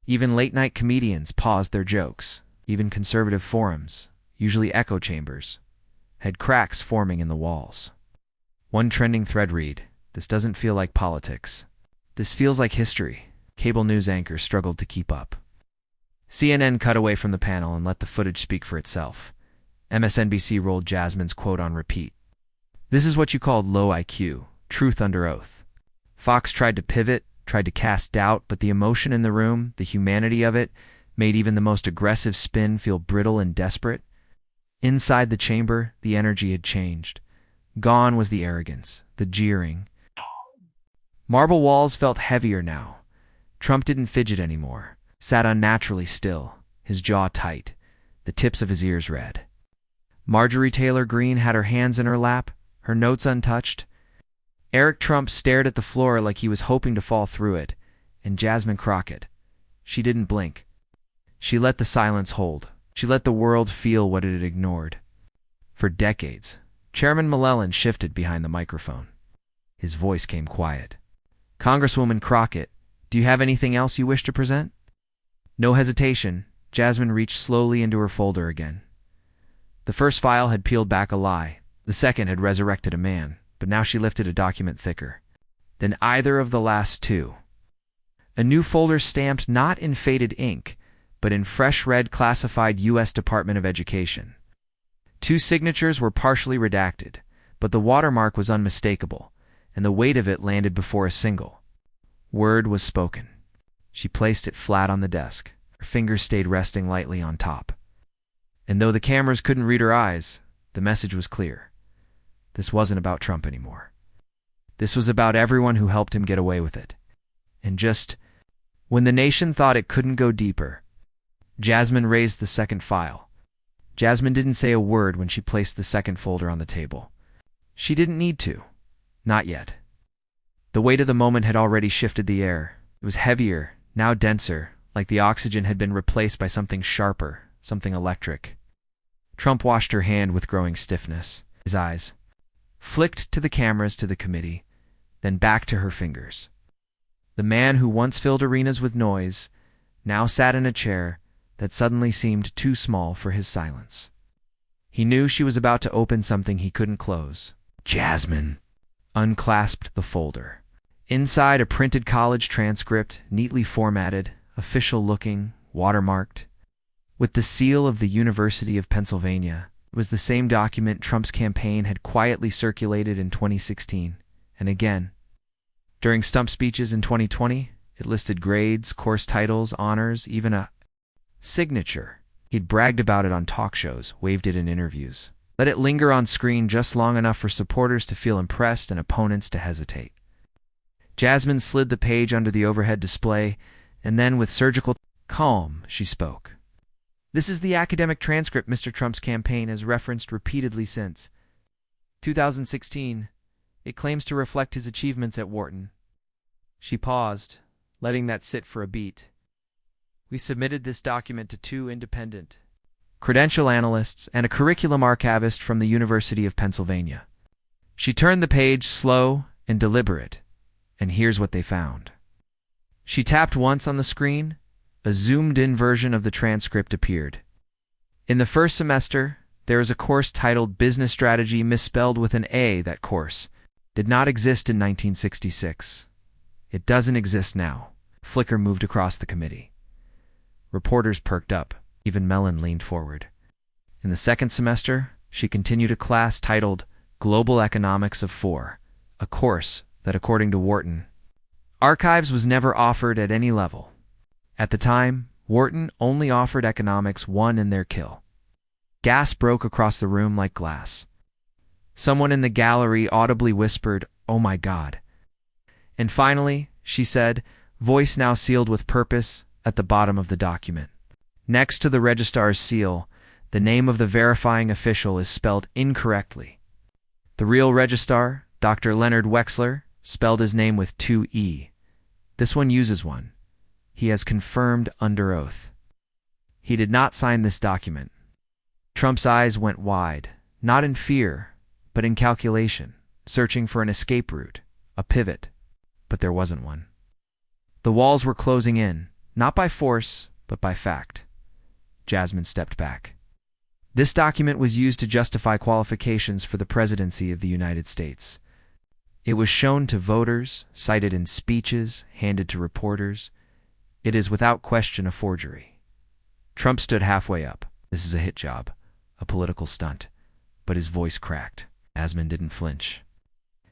Even late-night comedians paused their jokes. Even conservative forums, usually echo chambers, had cracks forming in the walls. One trending thread read, "This doesn't feel like politics. This feels like history." Cable news anchors struggled to keep up. CNN cut away from the panel and let the footage speak for itself. MSNBC rolled Jasmine's quote on repeat. "This is what you called low IQ, truth under oath." Fox tried to pivot, tried to cast doubt, but the emotion in the room, the humanity of it, made even the most aggressive spin feel brittle and desperate. Inside the chamber, the energy had changed. Gone was the arrogance, the jeering. Marble walls felt heavier now. Trump didn't fidget anymore, sat unnaturally still, his jaw tight, the tips of his ears red. Marjorie Taylor Greene had her hands in her lap, her notes untouched. Eric Trump stared at the floor like he was hoping to fall through it, and Jasmine Crockett, she didn't blink. She let the silence hold. She let the world feel what it had ignored. For decades, Chairman Mulellen shifted behind the microphone. His voice came quiet. "Congresswoman Crockett, do you have anything else you wish to present?" No hesitation, Jasmine reached slowly into her folder again. The first file had peeled back a lie. The second had resurrected a man, but now she lifted a document thicker than either of the last two. A new folder stamped not in faded ink, but in fresh red classified U.S. Department of Education. Two signatures were partially redacted, but the watermark was unmistakable, and the weight of it landed before a single word was spoken. She placed it flat on the desk. Her fingers stayed resting lightly on top. And though the cameras couldn't read her eyes, the message was clear. This wasn't about Trump anymore. This was about everyone who helped him get away with it. And just when the nation thought it couldn't go deeper, Jasmine raised the second file. Jasmine didn't say a word when she placed the second folder on the table. She didn't need to. Not yet. The weight of the moment had already shifted the air. It was heavier, now denser, like the oxygen had been replaced by something sharper, something electric. Trump washed her hand with growing stiffness. His eyes flicked to the cameras, to the committee, then back to her fingers. The man who once filled arenas with noise now sat in a chair that suddenly seemed too small for his silence. He knew she was about to open something he couldn't close. Jasmine unclasped the folder. Inside, a printed college transcript, neatly formatted, official-looking, watermarked. With the seal of the University of Pennsylvania, it was the same document Trump's campaign had quietly circulated in 2016, and again. During stump speeches in 2020, it listed grades, course titles, honors, even a signature. He'd bragged about it on talk shows, waved it in interviews. Let it linger on screen just long enough for supporters to feel impressed and opponents to hesitate. Jasmine slid the page under the overhead display, and then with surgical calm, she spoke. This is the academic transcript Mr. Trump's campaign has referenced repeatedly since 2016. It claims to reflect his achievements at Wharton. She paused, letting that sit for a beat. We submitted this document to 2 independent credential analysts and a curriculum archivist from the University of Pennsylvania. She turned the page slow and deliberate, and here's what they found. She tapped once on the screen. A zoomed-in version of the transcript appeared. In the first semester, there is a course titled Business Strategy misspelled with an A. That course did not exist in 1966. It doesn't exist now. Flicker moved across the committee. Reporters perked up. Even Mellon leaned forward. In the second semester, she continued a class titled Global Economics of 4, a course that, according to Wharton, archives was never offered at any level. At the time, Wharton only offered Economics 1 in their KIL. Gas broke across the room like glass. Someone in the gallery audibly whispered, "Oh my God." And finally, she said, voice now sealed with purpose, at the bottom of the document. Next to the registrar's seal, the name of the verifying official is spelled incorrectly. The real registrar, Dr. Leonard Wexler, spelled his name with 2 E. This one uses one. He has confirmed under oath. He did not sign this document. Trump's eyes went wide, not in fear, but in calculation, searching for an escape route, a pivot, but there wasn't one. The walls were closing in, not by force, but by fact. Jasmine stepped back. This document was used to justify qualifications for the presidency of the United States. It was shown to voters, cited in speeches, handed to reporters. It is without question a forgery. Trump stood halfway up. This is a hit job, a political stunt. But his voice cracked. Jasmine didn't flinch.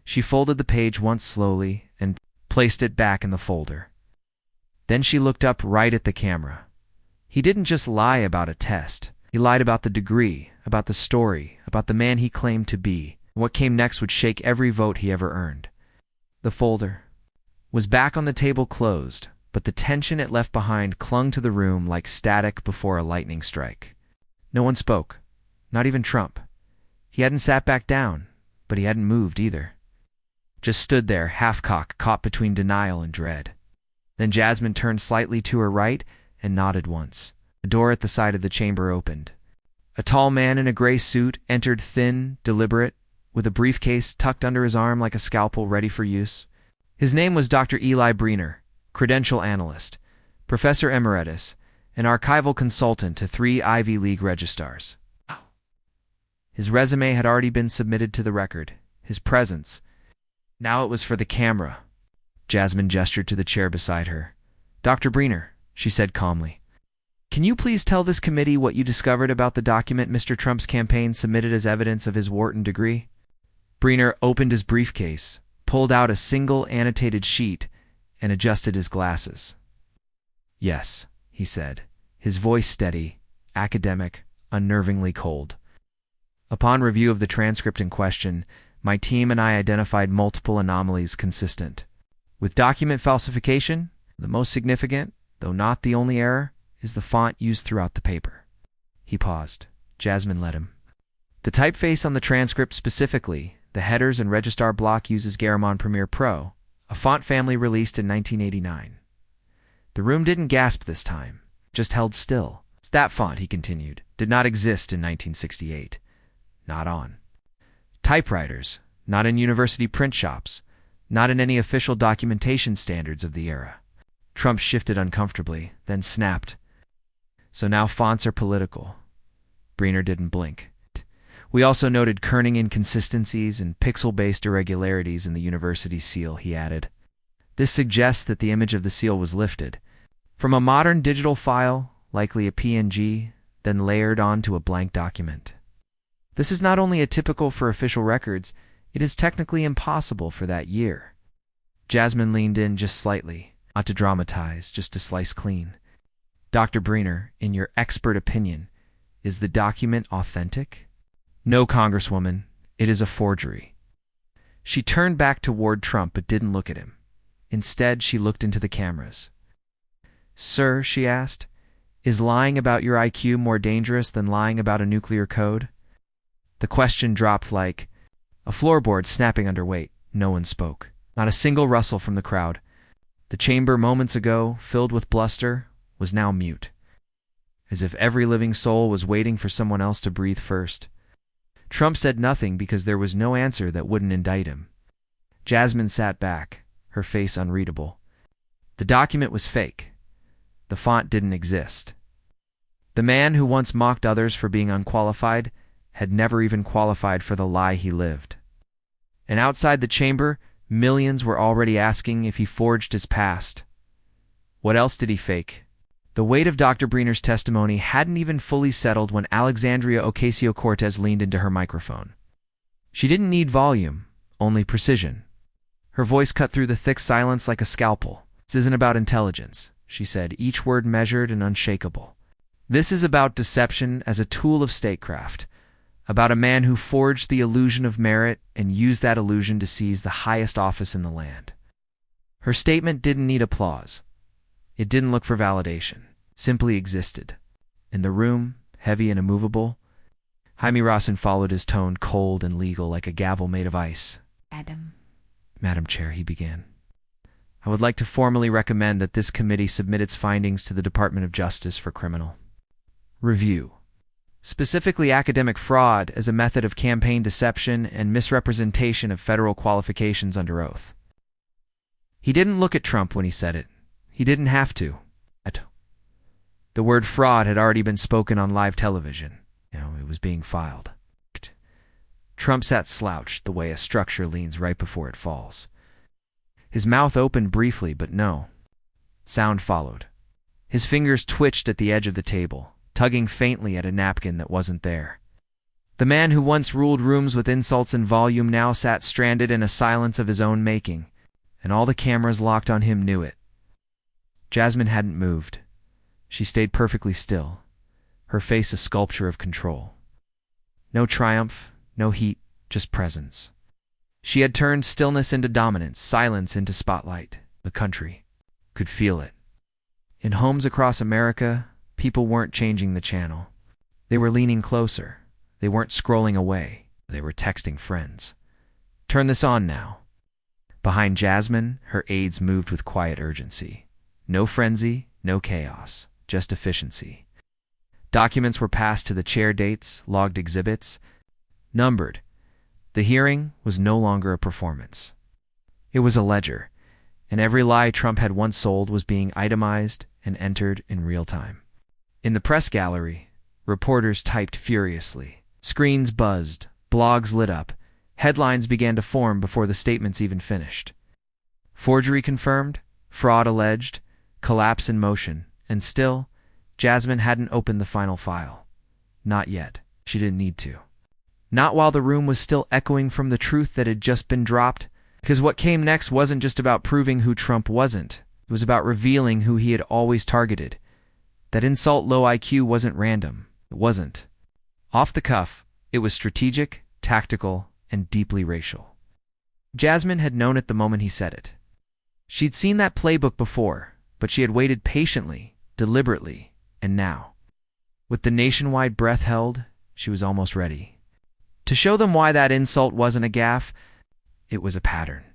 She folded the page once slowly and placed it back in the folder. Then she looked up right at the camera. He didn't just lie about a test. He lied about the degree, about the story, about the man he claimed to be. What came next would shake every vote he ever earned. The folder was back on the table, closed, but the tension it left behind clung to the room like static before a lightning strike. No one spoke, not even Trump. He hadn't sat back down, but he hadn't moved either. Just stood there, half-cocked, caught between denial and dread. Then Jasmine turned slightly to her right and nodded once. A door at the side of the chamber opened. A tall man in a gray suit entered, thin, deliberate, with a briefcase tucked under his arm like a scalpel ready for use. His name was Dr. Eli Briner, credential analyst, professor emeritus, and archival consultant to 3 Ivy League registrars. His resume had already been submitted to the record. His presence. Now it was for the camera. Jasmine gestured to the chair beside her. "Dr. Briner," she said calmly, "can you please tell this committee what you discovered about the document Mr. Trump's campaign submitted as evidence of his Wharton degree?" Briner opened his briefcase, pulled out a single annotated sheet, and adjusted his glasses. "Yes," he said, his voice steady, academic, unnervingly cold. "Upon review of the transcript in question, my team and I identified multiple anomalies consistent with document falsification. The most significant, though not the only error, is the font used throughout the paper." He paused. Jasmine led him. "The typeface on the transcript specifically, the headers and registrar block uses Garamond Premier Pro, a font family released in 1989. The room didn't gasp this time, just held still. That font," he continued, "did not exist in 1968. Not on typewriters, not in university print shops, not in any official documentation standards of the era." Trump shifted uncomfortably, then snapped. "So now fonts are political." Briner didn't blink. "We also noted kerning inconsistencies and pixel-based irregularities in the university seal," he added. "This suggests that the image of the seal was lifted from a modern digital file, likely a PNG, then layered onto a blank document. This is not only atypical for official records, it is technically impossible for that year." Jasmine leaned in just slightly, not to dramatize, just to slice clean. "Dr. Briner, in your expert opinion, is the document authentic?" "No, Congresswoman, it is a forgery." She turned back toward Trump but didn't look at him. Instead, she looked into the cameras. "Sir," she asked, "is lying about your IQ more dangerous than lying about a nuclear code?" The question dropped like a floorboard snapping under weight. No one spoke. Not a single rustle from the crowd. The chamber, moments ago filled with bluster, was now mute, as if every living soul was waiting for someone else to breathe first. Trump said nothing because there was no answer that wouldn't indict him. Jasmine sat back, her face unreadable. The document was fake. The font didn't exist. The man who once mocked others for being unqualified had never even qualified for the lie he lived. And outside the chamber, millions were already asking if he forged his past. What else did he fake? The weight of Dr. Breener's testimony hadn't even fully settled when Alexandria Ocasio-Cortez leaned into her microphone. She didn't need volume, only precision. Her voice cut through the thick silence like a scalpel. "This isn't about intelligence," she said, each word measured and unshakable. "This is about deception as a tool of statecraft, about a man who forged the illusion of merit and used that illusion to seize the highest office in the land." Her statement didn't need applause. It didn't look for validation. It simply existed. In the room, heavy and immovable, Jaime Rawson followed his tone, cold and legal like a gavel made of ice. Madam Chair, he began. "I would like to formally recommend that this committee submit its findings to the Department of Justice for criminal review. Specifically academic fraud as a method of campaign deception and misrepresentation of federal qualifications under oath." He didn't look at Trump when he said it. He didn't have to. The word fraud had already been spoken on live television. It was being filed. Trump sat slouched the way a structure leans right before it falls. His mouth opened briefly, but no sound followed. His fingers twitched at the edge of the table, tugging faintly at a napkin that wasn't there. The man who once ruled rooms with insults and volume now sat stranded in a silence of his own making, and all the cameras locked on him knew it. Jasmine hadn't moved. She stayed perfectly still, her face a sculpture of control. No triumph, no heat, just presence. She had turned stillness into dominance, silence into spotlight. The country could feel it. In homes across America, people weren't changing the channel. They were leaning closer. They weren't scrolling away. They were texting friends. "Turn this on now." Behind Jasmine, her aides moved with quiet urgency. No frenzy, no chaos, just efficiency. Documents were passed to the chair, dates, logged exhibits, numbered. The hearing was no longer a performance. It was a ledger, and every lie Trump had once sold was being itemized and entered in real time. In the press gallery, reporters typed furiously. Screens buzzed, blogs lit up, headlines began to form before the statements even finished. Forgery confirmed, fraud alleged, collapse in motion, and still, Jasmine hadn't opened the final file. Not yet. She didn't need to. Not while the room was still echoing from the truth that had just been dropped, because what came next wasn't just about proving who Trump wasn't. It was about revealing who he had always targeted. That insult low IQ wasn't random. It wasn't off the cuff. It was strategic, tactical, and deeply racial. Jasmine had known it the moment he said it. She'd seen that playbook before, but she had waited patiently, deliberately, and now, with the nationwide breath held, she was almost ready. To show them why that insult wasn't a gaffe, it was a pattern.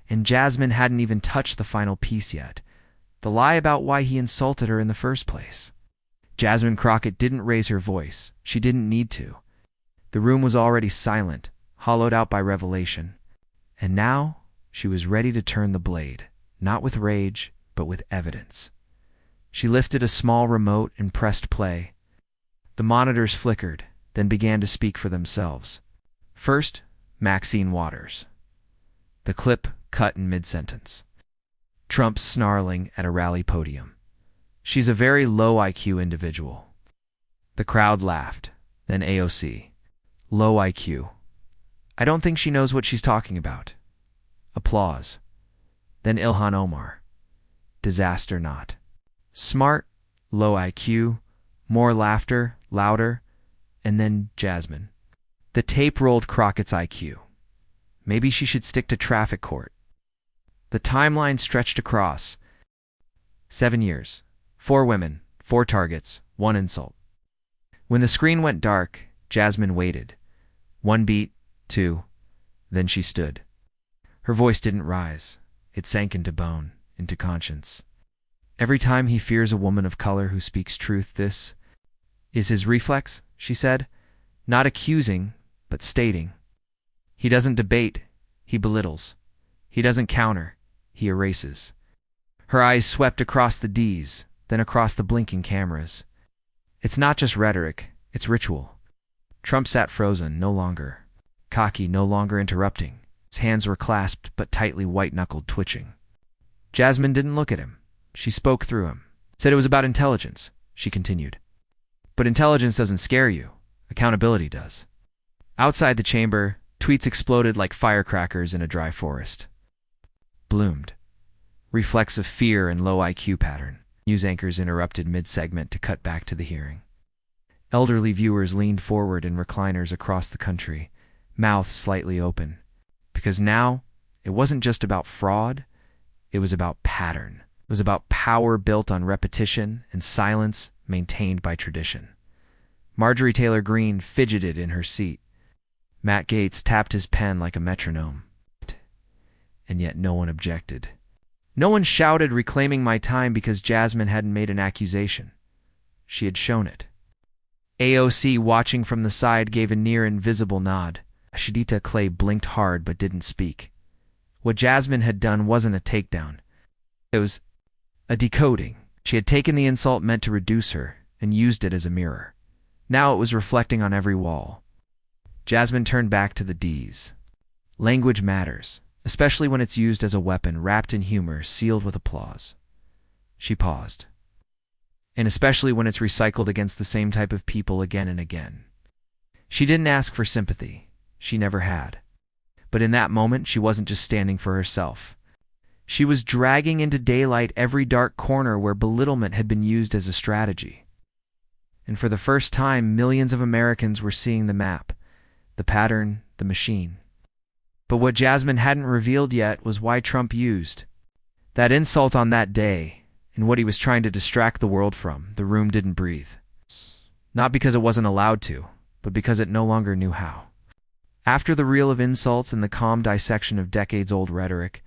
And Jasmine hadn't even touched the final piece yet, the lie about why he insulted her in the first place. Jasmine Crockett didn't raise her voice. She didn't need to. The room was already silent, hollowed out by revelation. And now she was ready to turn the blade, not with rage, but with evidence. She lifted a small remote and pressed play. The monitors flickered, then began to speak for themselves. First, Maxine Waters. The clip cut in mid-sentence. Trump snarling at a rally podium. "She's a very low IQ individual." The crowd laughed. Then AOC. "Low IQ. I don't think she knows what she's talking about." Applause. Then Ilhan Omar. "Disaster not." Smart, low IQ, more laughter, louder, and then Jasmine. The tape rolled Crockett's IQ. Maybe she should stick to traffic court. The timeline stretched across 7 years, 4 women, 4 targets, 1 insult. When the screen went dark, Jasmine waited. 1 beat, 2, then she stood. Her voice didn't rise. It sank into bone, into conscience. Every time he fears a woman of color who speaks truth, this is his reflex, she said, not accusing, but stating. He doesn't debate, he belittles. He doesn't counter, he erases. Her eyes swept across the Ds, then across the blinking cameras. It's not just rhetoric, it's ritual. Trump sat frozen, no longer cocky, no longer interrupting. His hands were clasped but tightly white-knuckled, twitching. Jasmine didn't look at him. She spoke through him. Said it was about intelligence, she continued. But intelligence doesn't scare you. Accountability does. Outside the chamber, tweets exploded like firecrackers in a dry forest. Bloomed. Reflex of fear and low IQ pattern. News anchors interrupted mid-segment to cut back to the hearing. Elderly viewers leaned forward in recliners across the country, mouths slightly open. Because now, it wasn't just about fraud, it was about pattern. It was about power built on repetition and silence maintained by tradition. Marjorie Taylor Greene fidgeted in her seat. Matt Gaetz tapped his pen like a metronome. And yet no one objected. No one shouted, reclaiming my time, because Jasmine hadn't made an accusation. She had shown it. AOC, watching from the side, gave a near-invisible nod. Shadita Clay blinked hard but didn't speak. What Jasmine had done wasn't a takedown. It was a decoding. She had taken the insult meant to reduce her and used it as a mirror. Now it was reflecting on every wall. Jasmine turned back to the Ds. Language matters, especially when it's used as a weapon wrapped in humor, sealed with applause. She paused. And especially when it's recycled against the same type of people again and again. She didn't ask for sympathy. She never had. But in that moment, she wasn't just standing for herself. She was dragging into daylight every dark corner where belittlement had been used as a strategy. And for the first time, millions of Americans were seeing the map, the pattern, the machine. But what Jasmine hadn't revealed yet was why Trump used that insult on that day, and what he was trying to distract the world from. The room didn't breathe. Not because it wasn't allowed to, but because it no longer knew how. After the reel of insults and the calm dissection of decades-old rhetoric,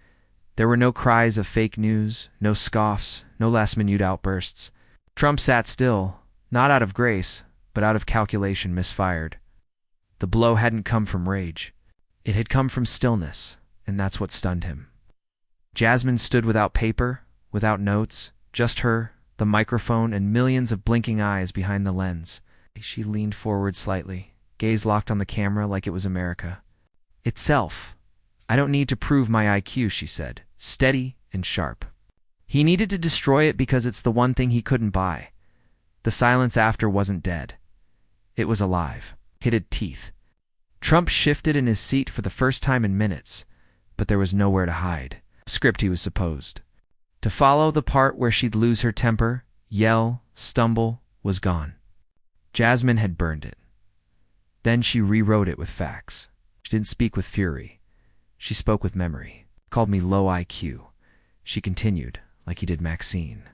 there were no cries of fake news, no scoffs, no last-minute outbursts. Trump sat still, not out of grace, but out of calculation misfired. The blow hadn't come from rage. It had come from stillness, and that's what stunned him. Jasmine stood without paper, without notes, just her, the microphone, and millions of blinking eyes behind the lens. She leaned forward slightly, gaze locked on the camera like it was America. Itself. I don't need to prove my IQ, she said, steady and sharp. He needed to destroy it because it's the one thing he couldn't buy. The silence after wasn't dead. It was alive. It had teeth. Trump shifted in his seat for the first time in minutes, but there was nowhere to hide. Script he was supposed to follow, the part where she'd lose her temper, yell, stumble, was gone. Jasmine had burned it. Then she rewrote it with facts. She didn't speak with fury. She spoke with memory. Called me low IQ. She continued, like he did Maxine,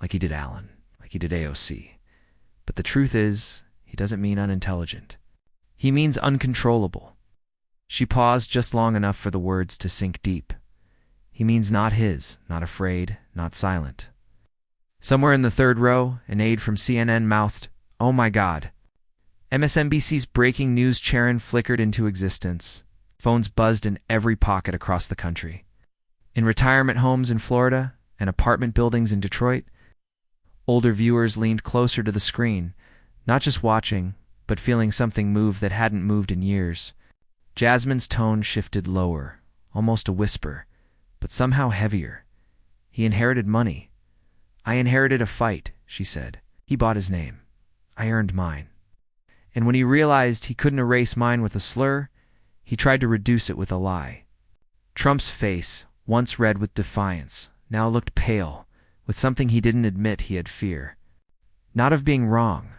like he did Allen, like he did AOC. But the truth is, he doesn't mean unintelligent. He means uncontrollable. She paused just long enough for the words to sink deep. He means not his, not afraid, not silent. Somewhere in the third row, an aide from CNN mouthed, "Oh my God." MSNBC's breaking news charen flickered into existence. Phones buzzed in every pocket across the country. In retirement homes in Florida and apartment buildings in Detroit, older viewers leaned closer to the screen, not just watching, but feeling something move that hadn't moved in years. Jasmine's tone shifted lower, almost a whisper, but somehow heavier. He inherited money. I inherited a fight, she said. He bought his name. I earned mine. And when he realized he couldn't erase mine with a slur, he tried to reduce it with a lie. Trump's face, once red with defiance, now looked pale, with something he didn't admit he had fear. Not of being wrong,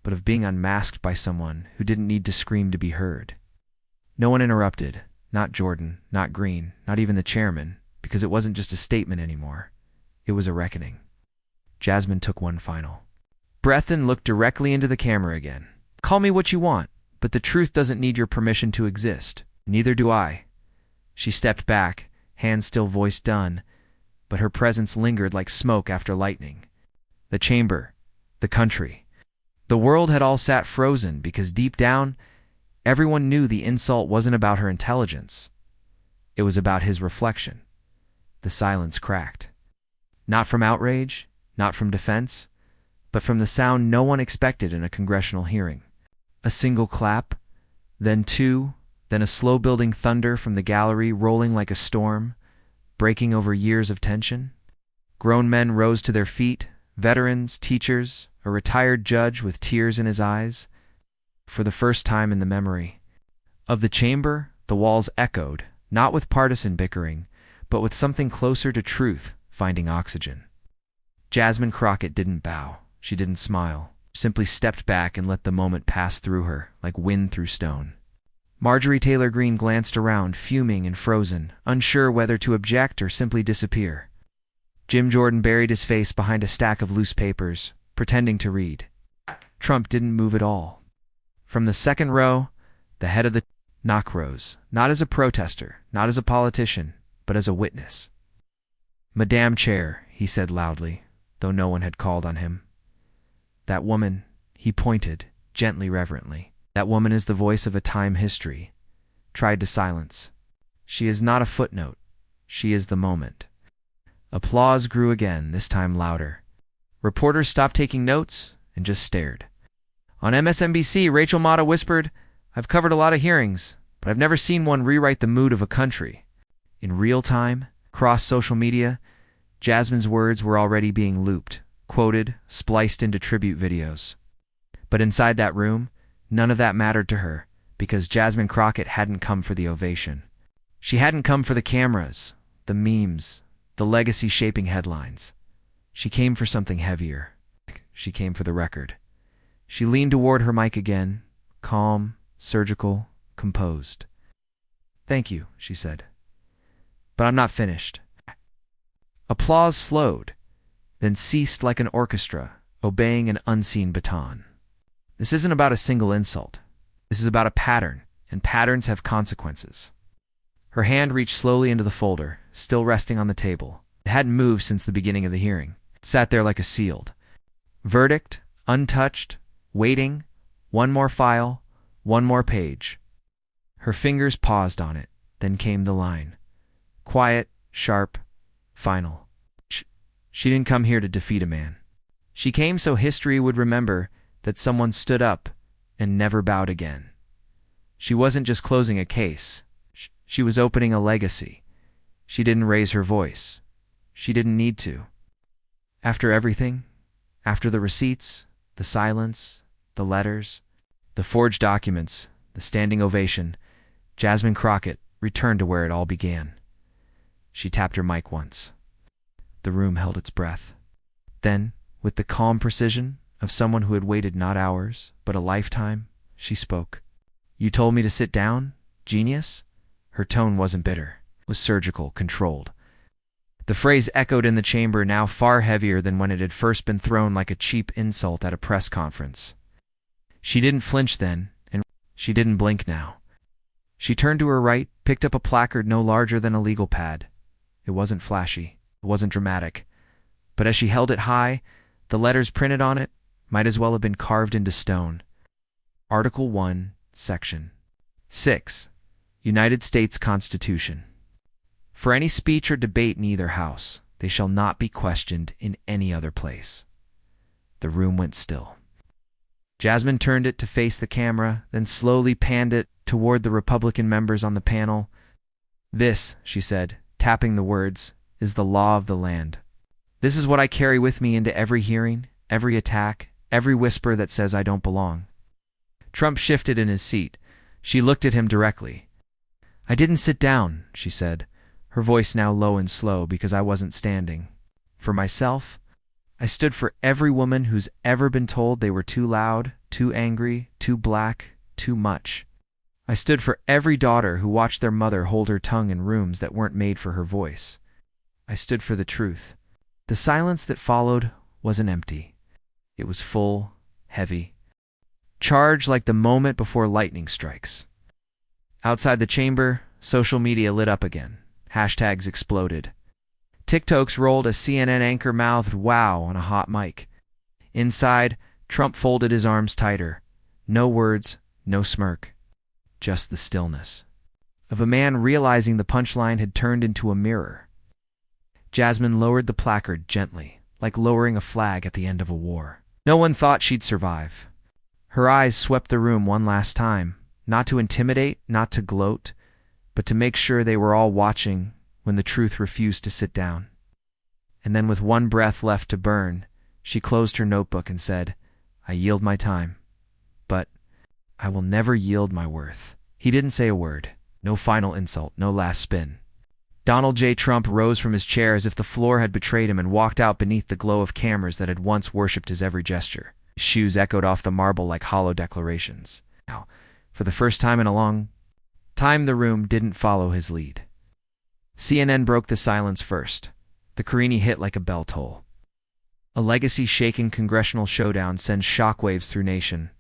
but of being unmasked by someone who didn't need to scream to be heard. No one interrupted, not Jordan, not Green, not even the chairman, because it wasn't just a statement anymore. It was a reckoning. Jasmine took one final breath and looked directly into the camera again. Call me what you want, but the truth doesn't need your permission to exist. Neither do I. She stepped back, hand still, voice done, but her presence lingered like smoke after lightning. The chamber, the country, the world had all sat frozen because deep down, everyone knew the insult wasn't about her intelligence. It was about his reflection. The silence cracked. Not from outrage, not from defense, but from the sound no one expected in a congressional hearing. A single clap, then two, then a slow-building thunder from the gallery rolling like a storm, breaking over years of tension. Grown men rose to their feet, veterans, teachers, a retired judge with tears in his eyes. For the first time in the memory of the chamber, the walls echoed, not with partisan bickering, but with something closer to truth finding oxygen. Jasmine Crockett didn't bow. She didn't smile, simply stepped back and let the moment pass through her like wind through stone. Marjorie Taylor Greene glanced around, fuming and frozen, unsure whether to object or simply disappear. Jim Jordan buried his face behind a stack of loose papers, pretending to read. Trump didn't move at all. From the second row, the head of the knock rose, not as a protester, not as a politician, but as a witness. "Madam Chair," he said loudly, though no one had called on him. "That woman," he pointed, gently, reverently, "that woman is the voice of a time history, tried to silence. She is not a footnote. She is the moment." Applause grew again, this time louder. Reporters stopped taking notes and just stared. On MSNBC, Rachel Maddow whispered, "I've covered a lot of hearings, but I've never seen one rewrite the mood of a country." In real time, across social media, Jasmine's words were already being looped, quoted, spliced into tribute videos. But inside that room, none of that mattered to her, because Jasmine Crockett hadn't come for the ovation. She hadn't come for the cameras, the memes, the legacy-shaping headlines. She came for something heavier. She came for the record. She leaned toward her mic again, calm, surgical, composed. "Thank you," she said. "But I'm not finished." Applause slowed, then ceased like an orchestra, obeying an unseen baton. This isn't about a single insult. This is about a pattern, and patterns have consequences. Her hand reached slowly into the folder, still resting on the table. It hadn't moved since the beginning of the hearing. It sat there like a sealed verdict, untouched, waiting, one more file, one more page. Her fingers paused on it, then came the line. Quiet, sharp, final. She didn't come here to defeat a man. She came so history would remember that someone stood up and never bowed again. She wasn't just closing a case. She was opening a legacy. She didn't raise her voice. She didn't need to. After everything, after the receipts, the silence, the letters, the forged documents, the standing ovation, Jasmine Crockett returned to where it all began. She tapped her mic once. The room held its breath. Then, with the calm precision of someone who had waited not hours, but a lifetime, she spoke. "You told me to sit down, genius?" Her tone wasn't bitter. It was surgical, controlled. The phrase echoed in the chamber, now far heavier than when it had first been thrown like a cheap insult at a press conference. She didn't flinch then, and she didn't blink now. She turned to her right, picked up a placard no larger than a legal pad. It wasn't flashy. It wasn't dramatic. But as she held it high, the letters printed on it might as well have been carved into stone. Article 1, Section 6, United States Constitution. For any speech or debate in either house, they shall not be questioned in any other place. The room went still. Jasmine turned it to face the camera, then slowly panned it toward the Republican members on the panel. "This," she said, tapping the words, "is the law of the land. This is what I carry with me into every hearing, every attack, every whisper that says I don't belong." Trump shifted in his seat. She looked at him directly. "I didn't sit down," she said, her voice now low and slow because I wasn't standing. "For myself, I stood for every woman who's ever been told they were too loud, too angry, too black, too much. I stood for every daughter who watched their mother hold her tongue in rooms that weren't made for her voice. I stood for the truth. The silence that followed wasn't empty. It was full, heavy, charged like the moment before lightning strikes. Outside the chamber, social media lit up again. Hashtags exploded. TikToks rolled as CNN anchor mouthed "wow" on a hot mic. Inside, Trump folded his arms tighter. No words, no smirk. Just the stillness of a man realizing the punchline had turned into a mirror. Jasmine lowered the placard gently, like lowering a flag at the end of a war. No one thought she'd survive. Her eyes swept the room one last time, not to intimidate, not to gloat, but to make sure they were all watching when the truth refused to sit down. And then with one breath left to burn, she closed her notebook and said, "I yield my time, but I will never yield my worth." He didn't say a word. No final insult, no last spin. Donald J. Trump rose from his chair as if the floor had betrayed him and walked out beneath the glow of cameras that had once worshipped his every gesture. His shoes echoed off the marble like hollow declarations. Now, for the first time in a long time, the room didn't follow his lead. CNN broke the silence first. The Carini hit like a bell toll. A legacy-shaking congressional showdown sends shockwaves through nation.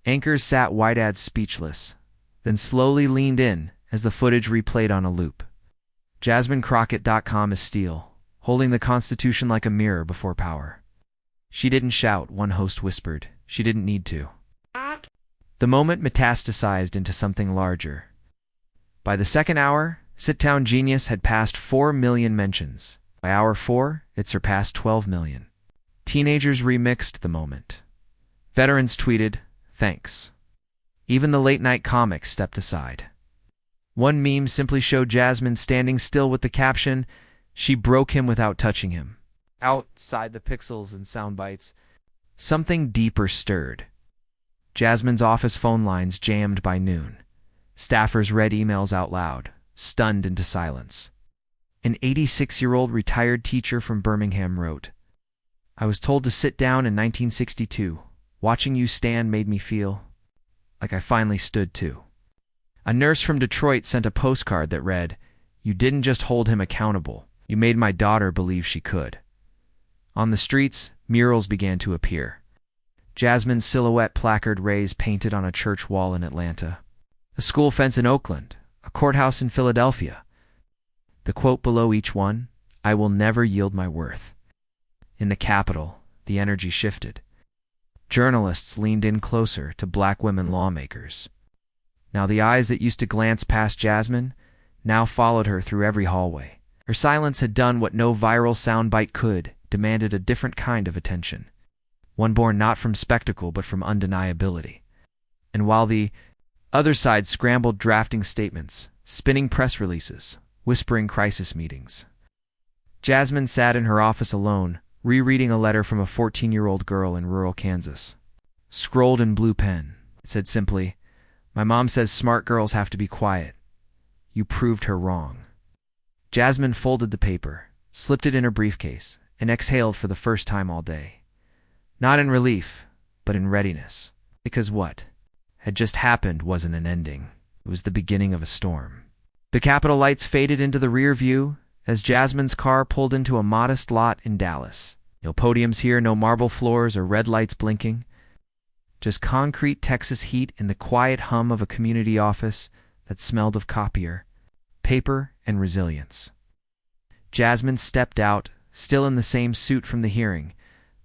Anchors sat wide-eyed speechless, then slowly leaned in as the footage replayed on a loop. JasmineCrockett.com is steel, holding the Constitution like a mirror before power. She didn't shout, one host whispered. She didn't need to. The moment metastasized into something larger. By the second hour, Sit-Town Genius had passed 4 million mentions. By hour 4, it surpassed 12 million. Teenagers remixed the moment. Veterans tweeted, "Thanks." Even the late-night comics stepped aside. One meme simply showed Jasmine standing still with the caption, "She broke him without touching him." Outside the pixels and sound bites, something deeper stirred. Jasmine's office phone lines jammed by noon. Staffers read emails out loud, stunned into silence. An 86-year-old retired teacher from Birmingham wrote, "I was told to sit down in 1962. Watching you stand made me feel like I finally stood too." A nurse from Detroit sent a postcard that read, "You didn't just hold him accountable, you made my daughter believe she could." On the streets, murals began to appear. Jasmine's silhouette placard raised painted on a church wall in Atlanta, a school fence in Oakland, a courthouse in Philadelphia. The quote below each one, "I will never yield my worth." In the Capitol, the energy shifted. Journalists leaned in closer to black women lawmakers. Now the eyes that used to glance past Jasmine now followed her through every hallway. Her silence had done what no viral soundbite could, demanded a different kind of attention. One born not from spectacle but from undeniability. And while the other side scrambled drafting statements, spinning press releases, whispering crisis meetings, Jasmine sat in her office alone, rereading a letter from a 14-year-old girl in rural Kansas. Scrolled in blue pen, it said simply, "My mom says smart girls have to be quiet. You proved her wrong." Jasmine folded the paper, slipped it in her briefcase, and exhaled for the first time all day. Not in relief, but in readiness. Because what had just happened wasn't an ending. It was the beginning of a storm. The Capitol lights faded into the rear view as Jasmine's car pulled into a modest lot in Dallas. No podiums here, no marble floors or red lights blinking. Just concrete Texas heat and the quiet hum of a community office that smelled of copier, paper, and resilience. Jasmine stepped out, still in the same suit from the hearing,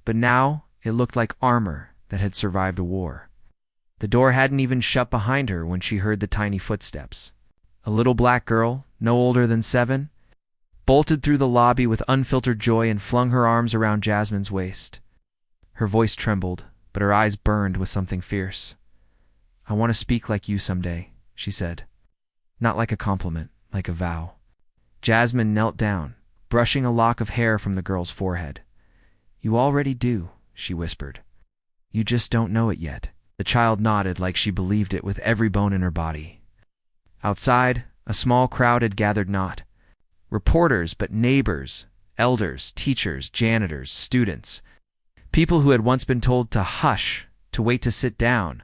but now it looked like armor that had survived a war. The door hadn't even shut behind her when she heard the tiny footsteps. A little black girl, no older than 7, bolted through the lobby with unfiltered joy and flung her arms around Jasmine's waist. Her voice trembled, but her eyes burned with something fierce. "I want to speak like you someday," she said. Not like a compliment, like a vow. Jasmine knelt down, brushing a lock of hair from the girl's forehead. "You already do," she whispered. "You just don't know it yet." The child nodded like she believed it with every bone in her body. Outside, a small crowd had gathered not reporters, but neighbors, elders, teachers, janitors, students. People who had once been told to hush, to wait to sit down.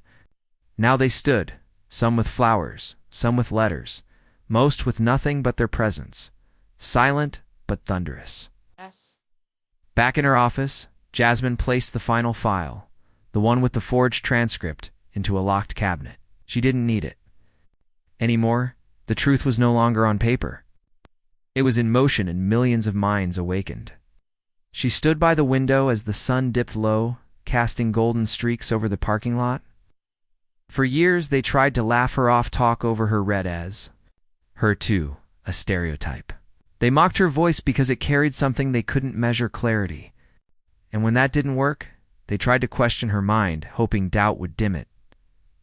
Now they stood, some with flowers, some with letters, most with nothing but their presence. Silent, but thunderous. Yes. Back in her office, Jasmine placed the final file, the one with the forged transcript, into a locked cabinet. She didn't need it anymore. The truth was no longer on paper. It was in motion, and millions of minds awakened. She stood by the window as the sun dipped low, casting golden streaks over the parking lot. For years they tried to laugh her off, talk over her, read as her too, a stereotype. They mocked her voice because it carried something they couldn't measure, clarity. And when that didn't work, they tried to question her mind, hoping doubt would dim it.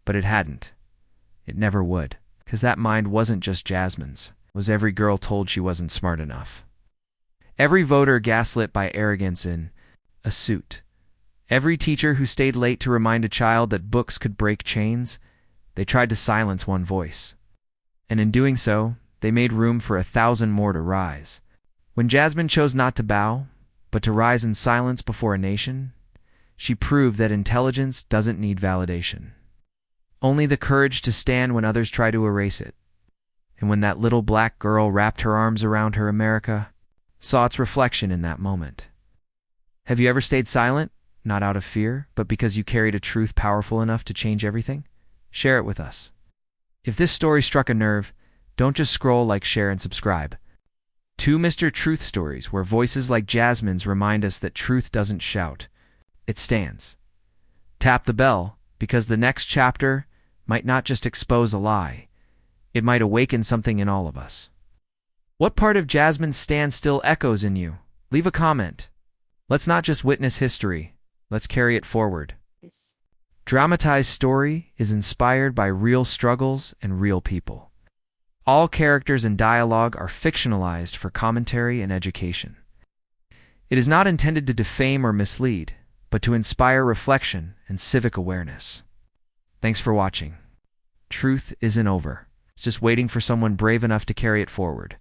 But it hadn't. It never would, because that mind wasn't just Jasmine's. It was every girl told she wasn't smart enough. Every voter gaslit by arrogance in a suit. Every teacher who stayed late to remind a child that books could break chains. They tried to silence one voice. And in doing so, they made room for 1,000 more to rise. When Jasmine chose not to bow, but to rise in silence before a nation, she proved that intelligence doesn't need validation. Only the courage to stand when others try to erase it. And when that little black girl wrapped her arms around her, America saw its reflection in that moment. Have you ever stayed silent? Not out of fear, but because you carried a truth powerful enough to change everything? Share it with us. If this story struck a nerve, don't just scroll, like, share, and subscribe. 2 Mr. Truth stories where voices like Jasmine's remind us that truth doesn't shout, it stands. Tap the bell, because the next chapter might not just expose a lie, it might awaken something in all of us. What part of Jasmine's stand still echoes in you? Leave a comment. Let's not just witness history, let's carry it forward. Yes. Dramatized story is inspired by real struggles and real people. All characters and dialogue are fictionalized for commentary and education. It is not intended to defame or mislead, but to inspire reflection and civic awareness. Thanks for watching. Truth isn't over. It's just waiting for someone brave enough to carry it forward.